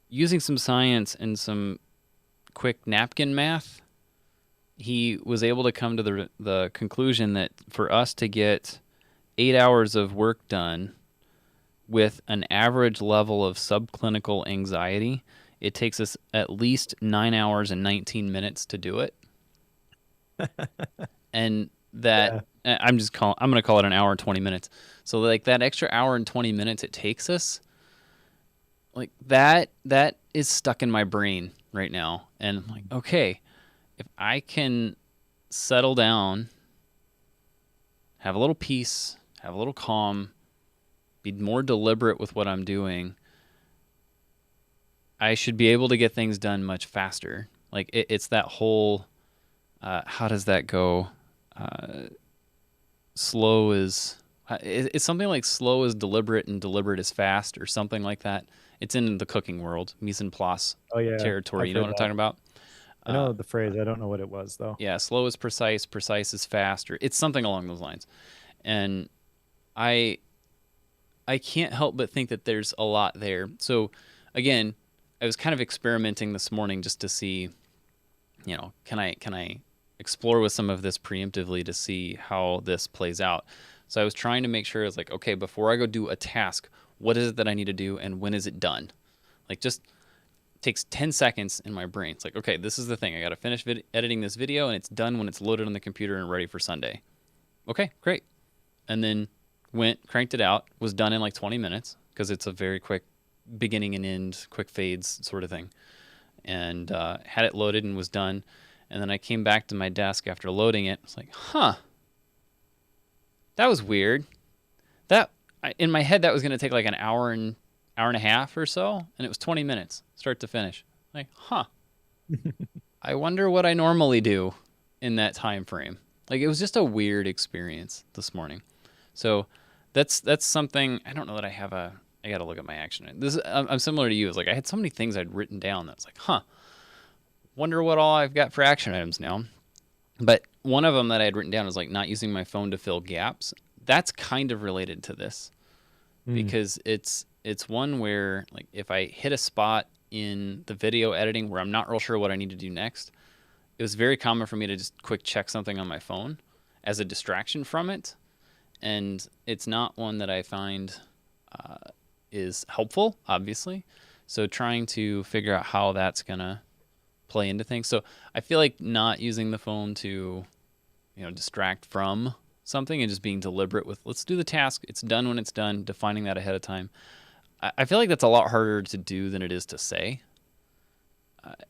using some science and some quick napkin math, he was able to come to the conclusion that for us to get 8 hours of work done with an average level of subclinical anxiety, it takes us at least 9 hours and 19 minutes to do it. And that Yeah. I'm going to call it an hour and 20 minutes. So like that extra hour and 20 minutes it takes us, like that is stuck in my brain right now. And I'm like, okay, if I can settle down, have a little peace, have a little calm, be more deliberate with what I'm doing, I should be able to get things done much faster. Like it's that whole, how does that go? Slow is, it's something like slow is deliberate and deliberate is fast or something like that. It's in the cooking world, mise en place Oh, yeah. territory. I've You know heard what I'm that. talking about? I know the phrase. I don't know what it was, though. Yeah, slow is precise, precise is fast, or it's something along those lines. And I I can't help but think that there's a lot there. So again, I was kind of experimenting this morning just to see, can I explore with some of this preemptively to see how this plays out. So I was trying to make sure it's like, okay, before I go do a task, what is it that I need to do and when is it done? Like just takes 10 seconds in my brain. It's like, okay, this is the thing. I got to finish editing this video and it's done when it's loaded on the computer and ready for Sunday. Okay, great. And then Went, cranked it out, was done in like 20 minutes because it's a very quick beginning and end, quick fades sort of thing. And had it loaded and was done. And then I came back to my desk after loading it. I was like, huh, that was weird. In my head, that was going to take like an hour and a half or so. And it was 20 minutes, start to finish. Like, huh, I wonder what I normally do in that time frame. Like, it was just a weird experience this morning. So that's something. I don't know that I have a. I got to look at my action. I'm similar to you. It's like I had so many things I'd written down that's like, huh, wonder what all I've got for action items now. But one of them that I had written down is like not using my phone to fill gaps. That's kind of related to this because it's one where like if I hit a spot in the video editing where I'm not real sure what I need to do next, it was very common for me to just quick check something on my phone as a distraction from it. And it's not one that I find is helpful, obviously. So trying to figure out how that's going to play into things. So I feel like not using the phone to, distract from something and just being deliberate with, let's do the task. It's done when it's done, defining that ahead of time. I feel like that's a lot harder to do than it is to say.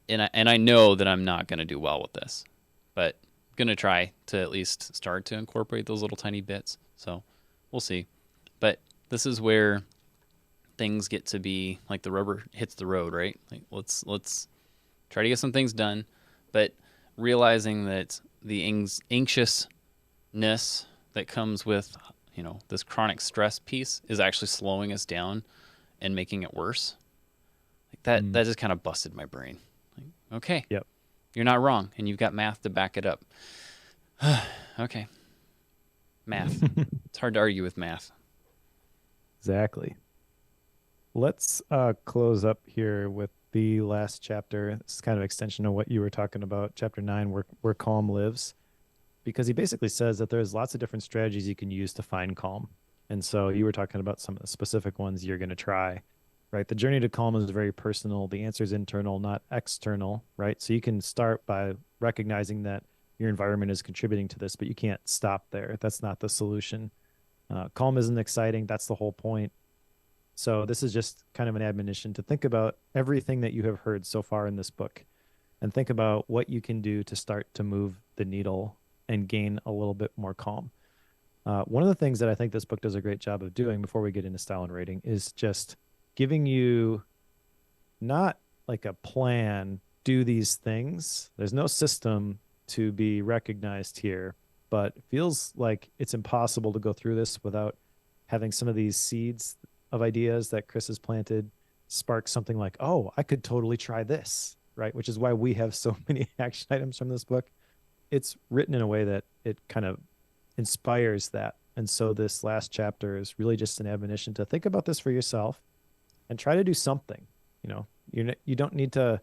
And I know that I'm not going to do well with this, but I'm going to try to at least start to incorporate those little tiny bits. So we'll see. But this is where things get to be like the rubber hits the road, right? Like let's try to get some things done, but realizing that the anxiousness that comes with, this chronic stress piece is actually slowing us down and making it worse. Like that just kind of busted my brain. Like, okay. Yep. You're not wrong, and you've got math to back it up. Okay. Math. It's hard to argue with math. Exactly. Let's close up here with the last chapter. This is kind of extension of what you were talking about, chapter 9, where calm lives, because he basically says that there's lots of different strategies you can use to find calm. And so you were talking about some of the specific ones you're going to try, right? The journey to calm is very personal. The answer is internal, not external, right? So you can start by recognizing that your environment is contributing to this, but you can't stop there. That's not the solution. Calm isn't exciting. That's the whole point. So this is just kind of an admonition to think about everything that you have heard so far in this book and think about what you can do to start to move the needle and gain a little bit more calm. One of the things that I think this book does a great job of doing before we get into style and rating is just giving you not like a plan, do these things. There's no system to be recognized here, but it feels like it's impossible to go through this without having some of these seeds of ideas that Chris has planted spark something like, oh, I could totally try this, right? Which is why we have so many action items from this book. It's written in a way that it kind of inspires that. And so this last chapter is really just an admonition to think about this for yourself and try to do something. You don't need to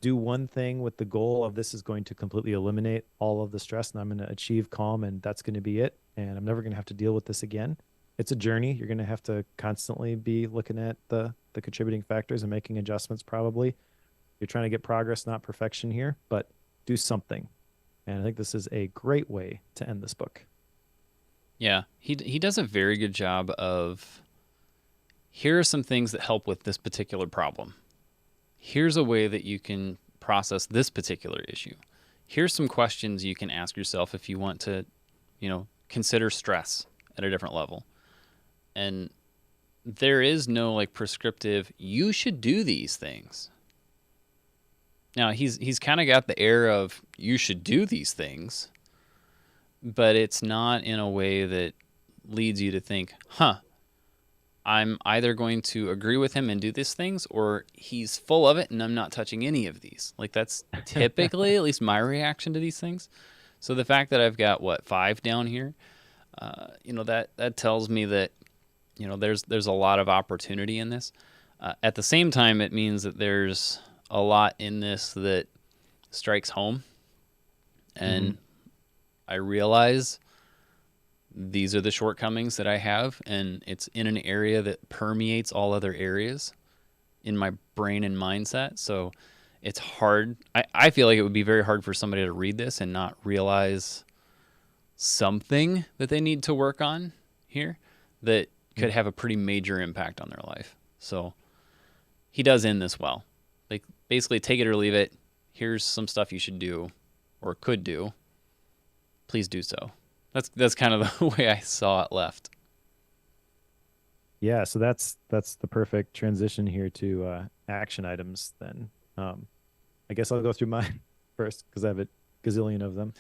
do one thing with the goal of this is going to completely eliminate all of the stress and I'm going to achieve calm and that's going to be it. And I'm never going to have to deal with this again. It's a journey. You're going to have to constantly be looking at the contributing factors and making adjustments probably. You're trying to get progress, not perfection here, but do something. And I think this is a great way to end this book. Yeah, he does a very good job of, here are some things that help with this particular problem. Here's a way that you can process this particular issue. Here's some questions you can ask yourself if you want to, consider stress at a different level. And there is no like prescriptive, you should do these things. Now, he's kind of got the air of, you should do these things, but it's not in a way that leads you to think, I'm either going to agree with him and do these things, or he's full of it and I'm not touching any of these. Like that's typically at least my reaction to these things. So the fact that I've got 5 down here, that tells me that, there's a lot of opportunity in this. At the same time, it means that there's a lot in this that strikes home. And I realize these are the shortcomings that I have, and it's in an area that permeates all other areas in my brain and mindset. So it's hard. I feel like it would be very hard for somebody to read this and not realize something that they need to work on, here that could Mm. have a pretty major impact on their life. So he does end this well. Like basically take it or leave it. Here's some stuff you should do or could do. Please do so. That's kind of the way I saw it left. Yeah, so that's the perfect transition here to action items then. I guess I'll go through mine first because I have a gazillion of them.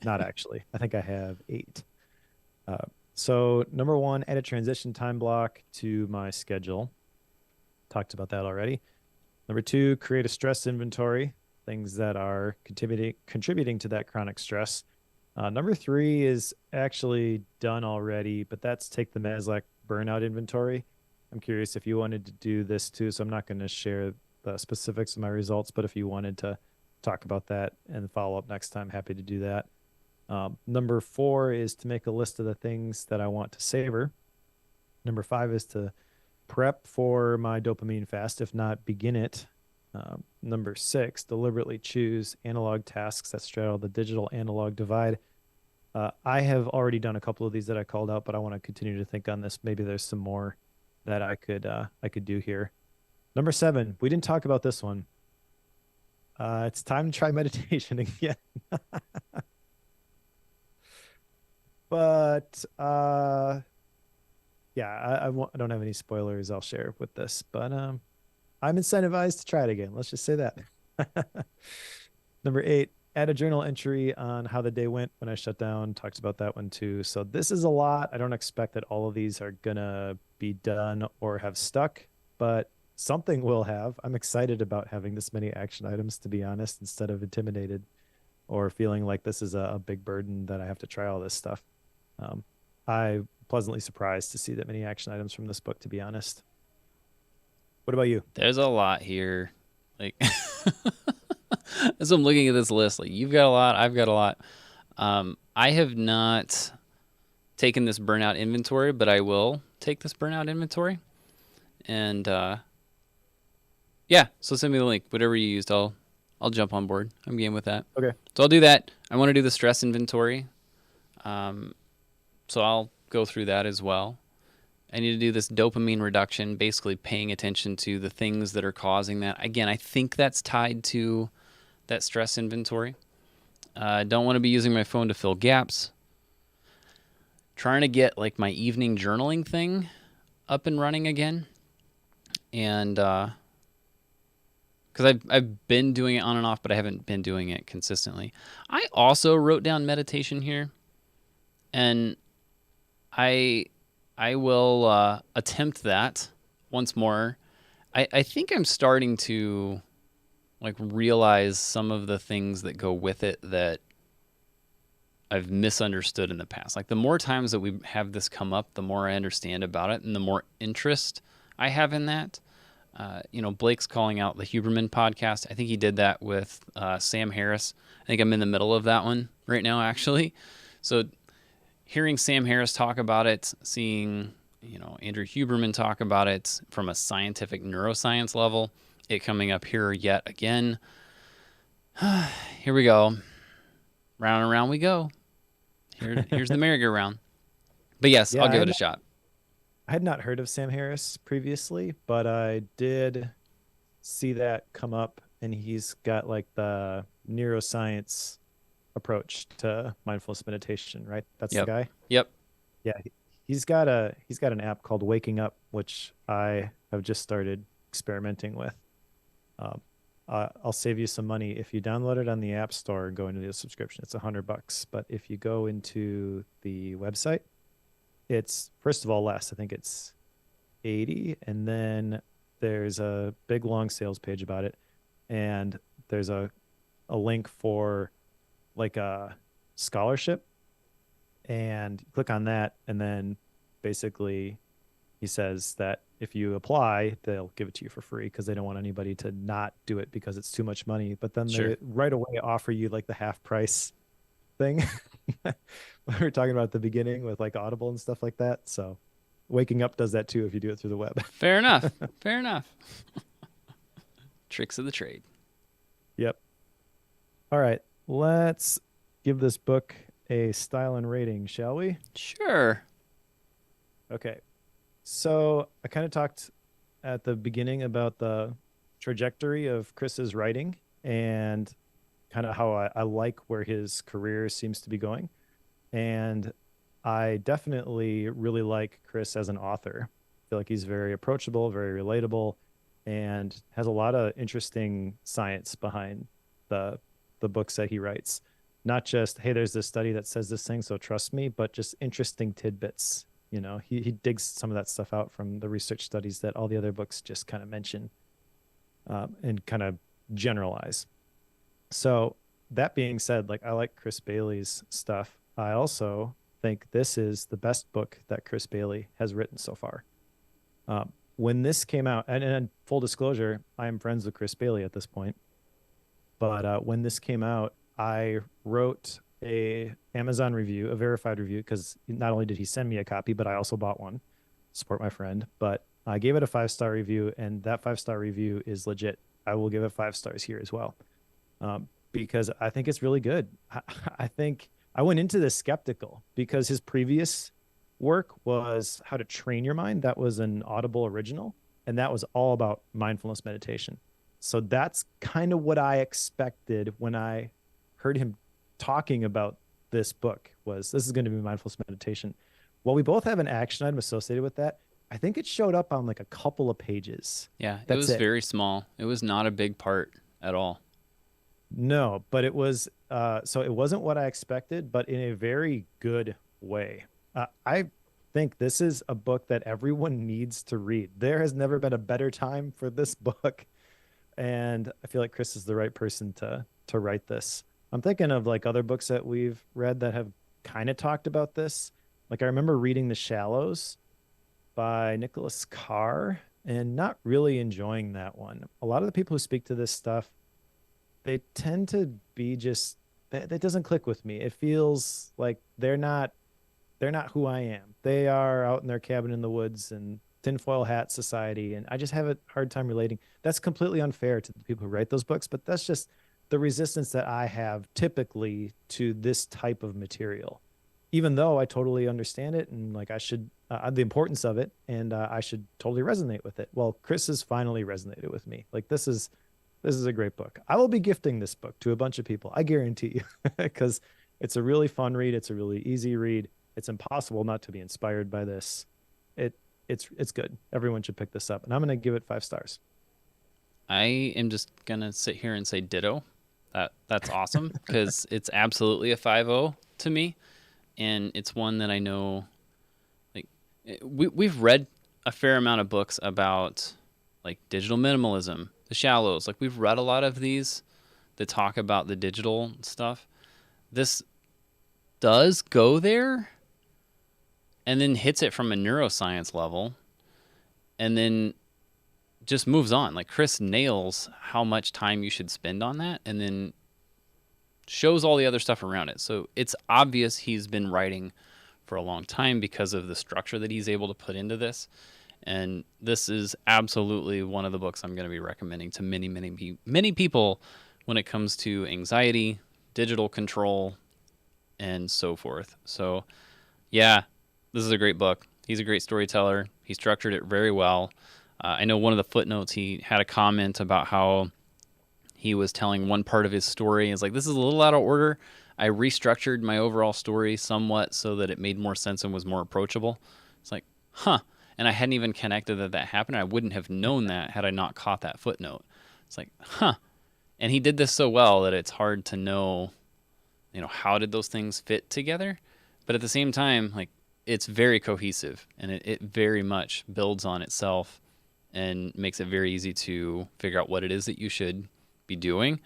Not actually. I think I have eight. Uh, so number one, add a transition time block to my schedule. Talked about that already. Number two, create a stress inventory, things that are contributing to that chronic stress. Number three is actually done already, but that's take the Maslach burnout inventory. I'm curious if you wanted to do this too, so I'm not going to share the specifics of my results, but if you wanted to talk about that and follow up next time, happy to do that. Number four is to make a list of the things that I want to savor. Number five is to prep for my dopamine fast, if not begin it. Number six, deliberately choose analog tasks that straddle the digital analog divide. I have already done a couple of these that I called out, but I want to continue to think on this. Maybe there's some more that I could do here. Number seven, we didn't talk about this one. It's time to try meditation again. But yeah, I don't have any spoilers I'll share with this, but I'm incentivized to try it again. Let's just say that. Number eight, add a journal entry on how the day went when I shut down. Talked about that one too. So this is a lot. I don't expect that all of these are gonna be done or have stuck, but something will have. I'm excited about having this many action items, to be honest, instead of intimidated or feeling like this is a big burden that I have to try all this stuff. Um, I pleasantly surprised to see that many action items from this book, to be honest. What about you? There's a lot here. Like as I'm looking at this list, like you've got a lot, I've got a lot. I have not taken this burnout inventory, but I will take this burnout inventory. And yeah, so send me the link. Whatever you used, I'll jump on board. I'm game with that. Okay. So I'll do that. I want to do the stress inventory. So I'll go through that as well. I need to do this dopamine reduction, basically paying attention to the things that are causing that. Again, I think that's tied to that stress inventory. I don't want to be using my phone to fill gaps. Trying to get like my evening journaling thing up and running again. And because I've been doing it on and off, but I haven't been doing it consistently. I also wrote down meditation here, and I will attempt that once more. I think I'm starting to like realize some of the things that go with it that I've misunderstood in the past. Like the more times that we have this come up, the more I understand about it and the more interest I have in that. Blake's calling out the Huberman podcast. I think he did that with Sam Harris. I think I'm in the middle of that one right now, actually. So hearing Sam Harris talk about it, seeing Andrew Huberman talk about it from a scientific neuroscience level, it coming up here yet again. Here we go. Round and round we go. Here's the merry-go-round. But yes, Yeah, I'll give it a shot. I had not heard of Sam Harris previously, but I did see that come up, and he's got like the neuroscience approach to mindfulness meditation, right? That's the Yep. guy. Yep. Yeah, he's got an app called Waking Up, which I have just started experimenting with. Um, I'll save you some money if you download it on the App Store and go into the subscription. It's $100, but if you go into the website, it's first of all less. I think it's 80, and then there's a big long sales page about it, and there's a link for like a scholarship, and click on that, and then basically he says that if you apply, they'll give it to you for free because they don't want anybody to not do it because it's too much money. But then Sure. they right away offer you like the half price thing. We were talking about at the beginning with like Audible and stuff like that. So Waking Up does that too if you do it through the web. Fair enough. Fair enough. Tricks of the trade. Yep. All right. Let's give this book a style and rating, shall we? Sure. Okay. So I kind of talked at the beginning about the trajectory of Chris's writing and kind of how I like where his career seems to be going. And I definitely really like Chris as an author. I feel like he's very approachable, very relatable, and has a lot of interesting science behind the the books that he writes. Not just, hey, there's this study that says this thing, so trust me, but just interesting tidbits. He digs some of that stuff out from the research studies that all the other books just kind of mention and kind of generalize. So that being said, like I like Chris Bailey's stuff. I also think this is the best book that Chris Bailey has written so far. When this came out, and full disclosure, I am friends with Chris Bailey at this point. But when this came out, I wrote a Amazon review, a verified review, because not only did he send me a copy, but I also bought one, support my friend. But I gave it a 5-star review, and that 5-star review is legit. I will give it 5 stars here as well, because I think it's really good. I think I went into this skeptical because his previous work was How to Train Your Mind. That was an Audible original, and that was all about mindfulness meditation. So that's kind of what I expected when I heard him talking about this book was this is going to be mindfulness meditation. Well, we both have an action item associated with that. I think it showed up on like a couple of pages. Yeah, it That's was it. very small. It was not a big part at all. No, but it was so it wasn't what I expected, but in a very good way. I think this is a book that everyone needs to read. There has never been a better time for this book, and I feel like Chris is the right person to write this. I'm thinking of like other books that we've read that have kind of talked about this. Like I remember reading The Shallows by Nicholas Carr and not really enjoying that one. A lot of the people who speak to this stuff, they tend to be just that doesn't click with me. It feels like they're not who I am. They are out in their cabin in the woods and tinfoil hat society, and I just have a hard time relating. That's completely unfair to the people who write those books, but that's just the resistance that I have typically to this type of material. Even though I totally understand it and like I should the importance of it, and I should totally resonate with it. Well, Chris has finally resonated with me. Like this is a great book. I will be gifting this book to a bunch of people. I guarantee you, because it's a really fun read. It's a really easy read. It's impossible not to be inspired by this. It it's good. Everyone should pick this up, and I'm going to give it 5 stars. I am just gonna sit here and say ditto. That's awesome because it's absolutely a 5-0 to me, and it's one that I know. Like we've read a fair amount of books about like digital minimalism, the shallows. Like we've read a lot of these that talk about the digital stuff. This does go there, and then hits it from a neuroscience level, and then just moves on. Like Chris nails how much time you should spend on that, and then shows all the other stuff around it. So it's obvious he's been writing for a long time because of the structure that he's able to put into this. And this is absolutely one of the books I'm going to be recommending to many, many, many people when it comes to anxiety, digital control, and so forth. So, yeah, this is a great book. He's a great storyteller. He structured it very well. I know one of the footnotes, he had a comment about how he was telling one part of his story. It's like, this is a little out of order. I restructured my overall story somewhat so that it made more sense and was more approachable. It's like, huh. And I hadn't even connected that that happened. I wouldn't have known that had I not caught that footnote. It's like, huh. And he did this so well that it's hard to know, how did those things fit together? But at the same time, like, it's very cohesive and it very much builds on itself and makes it very easy to figure out what it is that you should be doing.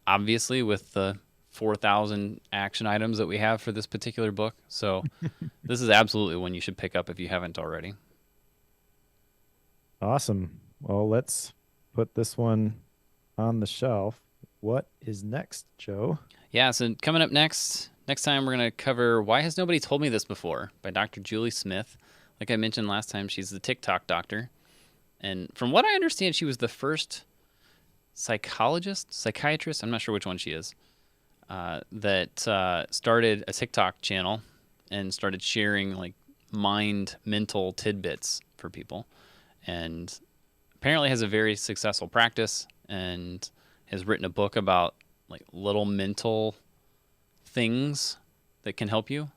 Obviously, with the 4,000 action items that we have for this particular book. So this is absolutely one you should pick up if you haven't already. Awesome. Well, let's put this one on the shelf. What is next, Joe? Yeah, so coming up next time we're going to cover Why Has Nobody Told Me This Before by Dr. Julie Smith. Like I mentioned last time, she's the TikTok doctor. And from what I understand, she was the first psychiatrist, I'm not sure which one she is, that started a TikTok channel and started sharing like mental tidbits for people, and apparently has a very successful practice and has written a book about like little mental things that can help you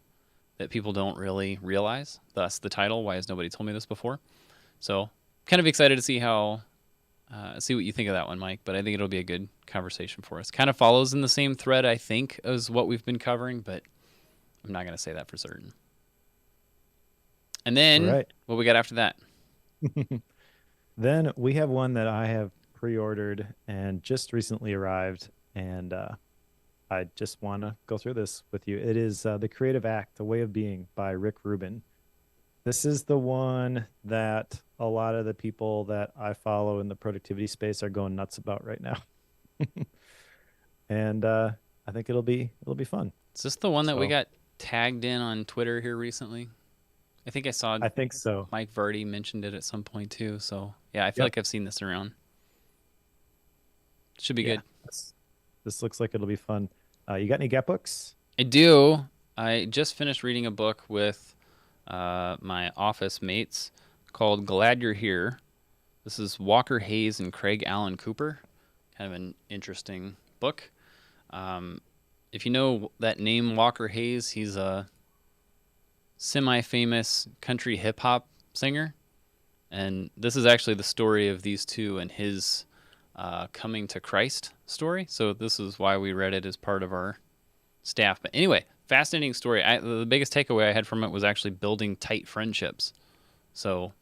that people don't really realize. Thus the title, Why Has Nobody Told Me This Before? So kind of excited to see what you think of that one, Mike, but I think it'll be a good conversation for us. Kind of follows in the same thread, I think, as what we've been covering, but I'm not going to say that for certain. And All then right. what we got after that? Then we have one that I have pre-ordered and just recently arrived, and I just want to go through this with you. It is The Creative Act, A Way of Being by Rick Rubin. This is the one that a lot of the people that I follow in the productivity space are going nuts about right now. And I think it'll be fun. Is this the one that we So got tagged in on Twitter here recently? I think I saw I think so. Mike Verdi mentioned it at some point too. So yeah, I feel Yep. like I've seen this around. Should be Yeah. good. This looks like it'll be fun. You got any gap books? I do. I just finished reading a book with my office mates called Glad You're Here. This is Walker Hayes and Craig Allen Cooper. Kind of an interesting book. Um, if you know that name, Walker Hayes, he's a semi-famous country hip-hop singer. And this is actually the story of these two and his coming to Christ story. So this is why we read it as part of our staff. But anyway, fascinating story. The biggest takeaway I had from it was actually building tight friendships. So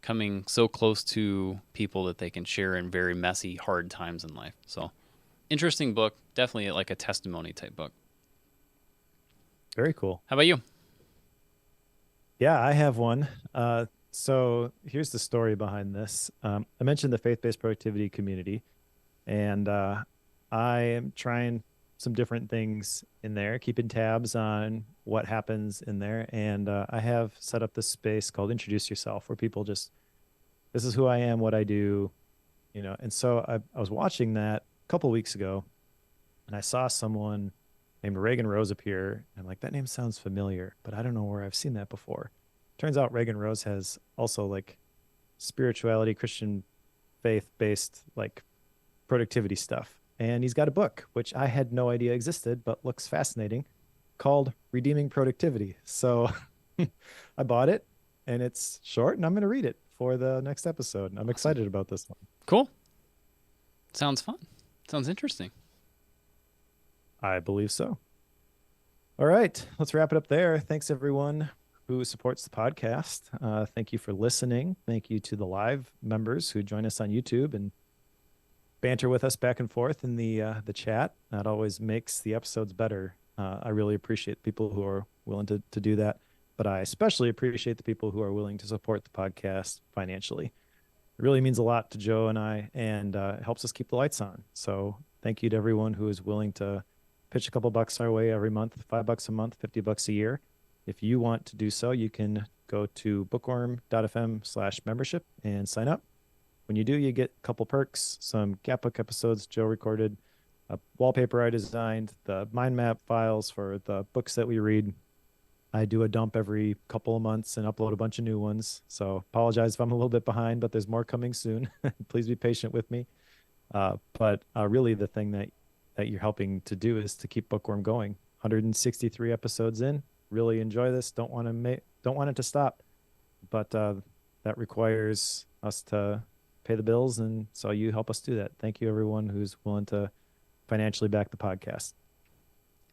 coming so close to people that they can share in very messy, hard times in life. So interesting book. Definitely like a testimony type book. Very cool. How about you? Yeah, I have one. So here's the story behind this. I mentioned the faith-based productivity community, and I am trying some different things in there, keeping tabs on what happens in there. And I have set up this space called Introduce Yourself, where people just, this is who I am, what I do, And so I was watching that a couple weeks ago, and I saw someone named Reagan Rose appear. And I'm like, that name sounds familiar, but I don't know where I've seen that before. Turns out Reagan Rose has also like spirituality, Christian faith based like productivity stuff. And he's got a book, which I had no idea existed, but looks fascinating, called Redeeming Productivity. So I bought it, and it's short, and I'm going to read it for the next episode. And I'm Awesome. excited about this one. Cool. Sounds fun. Sounds interesting. I believe so. All right, let's wrap it up there. Thanks, everyone who supports the podcast. Thank you for listening. Thank you to the live members who join us on YouTube and banter with us back and forth in the chat. That always makes the episodes better. I really appreciate people who are willing to do that, but I especially appreciate the people who are willing to support the podcast financially. It really means a lot to Joe and I, and it helps us keep the lights on. So thank you to everyone who is willing to pitch a couple bucks our way every month, $5 a month, $50 a year. If you want to do so, you can go to bookworm.fm/membership and sign up. When you do, you get a couple perks, some Gap Book episodes Joe recorded, a wallpaper I designed, the mind map files for the books that we read. I do a dump every couple of months and upload a bunch of new ones. So apologize if I'm a little bit behind, but there's more coming soon. Please be patient with me. But really the thing that you're helping to do is to keep Bookworm going. 163 episodes in. Really enjoy this. Don't want it to stop. But that requires us to pay the bills, and so you help us do that. Thank you, everyone who's willing to financially back the podcast.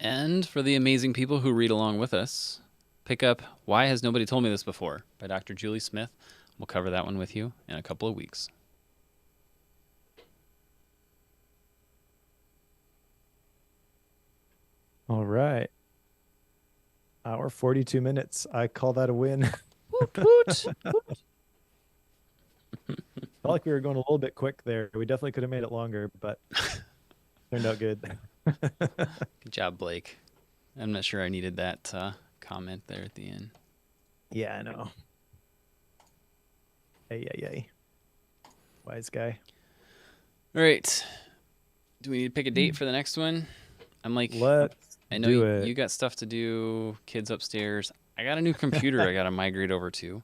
And for the amazing people who read along with us, pick up Why Has Nobody Told Me This Before by Dr. Julie Smith. We'll cover that one with you in a couple of weeks. All right. Hour 42 minutes. I call that a win. Woot, woot. Felt like we were going a little bit quick there. We definitely could have made it longer, but turned out good. Good job, Blake. I'm not sure I needed that comment there at the end. Yeah, I know. Hey. Wise guy. All right. Do we need to pick a date for the next one? I'm like, Let's I know do it. you got stuff to do, kids upstairs. I got a new computer I got to migrate over to.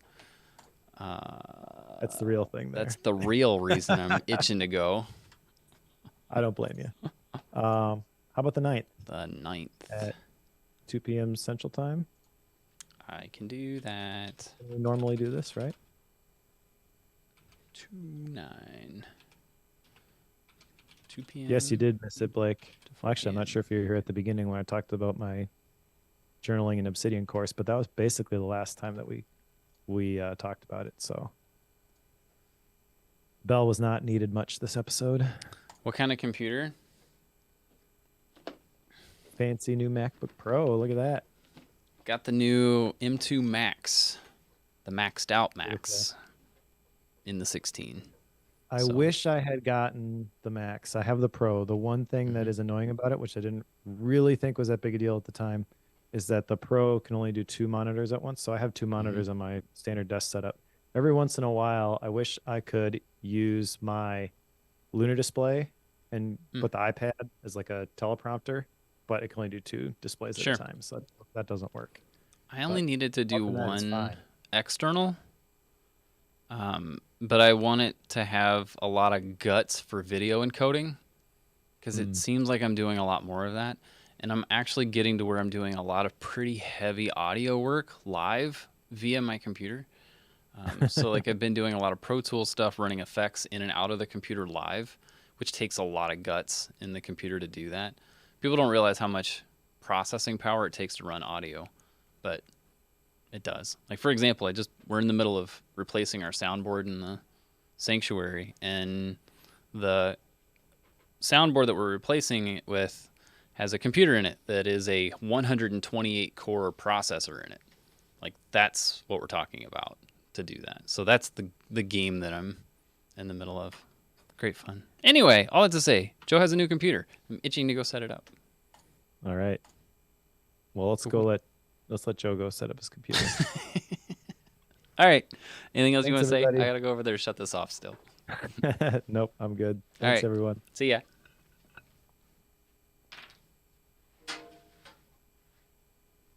That's the real thing That's there. the real reason I'm itching to go. I don't blame you. How about the ninth The ninth. at 2 p.m. Central Time? I can do that. We normally do this, right? 2/9. 2 p.m. Yes, you did miss it, Blake. to Well, 4 actually, I'm not p.m. sure if you were here at the beginning when I talked about my journaling and Obsidian course, but that was basically the last time that we talked about it. So Bell was not needed much this episode. What kind of computer? Fancy new MacBook Pro. Look at that. Got the new M2 Max, the maxed out Max in the 16. I So- wish I had gotten the Max. I have the Pro. The one thing that Mhm. is annoying about it, which I didn't really think was that big a deal at the time, is that the Pro can only do 2 monitors at once. So I have 2 monitors on my standard desk setup. Every once in a while, I wish I could use my Lunar display and put the iPad as like a teleprompter, but it can only do 2 displays Sure. at a time. So that doesn't work. I only needed to do other than that, it's one fine. external, but I want it to have a lot of guts for video encoding because it seems like I'm doing a lot more of that. And I'm actually getting to where I'm doing a lot of pretty heavy audio work live via my computer. So like I've been doing a lot of Pro Tools stuff, running effects in and out of the computer live, which takes a lot of guts in the computer to do that. People don't realize how much processing power it takes to run audio, but it does. Like for example, we're in the middle of replacing our soundboard in the sanctuary, and the soundboard that we're replacing it with has a computer in it that is a 128 core processor in it. Like that's what we're talking about to do that. So that's the game that I'm in the middle of. Great fun. Anyway, all that to say, Joe has a new computer. I'm itching to go set it up. All right. Well, let's let Joe go set up his computer. All right. Anything else you want Thanks, to say? everybody. I gotta go over there to shut this off still. Nope, I'm good. All Thanks, right. everyone. See ya.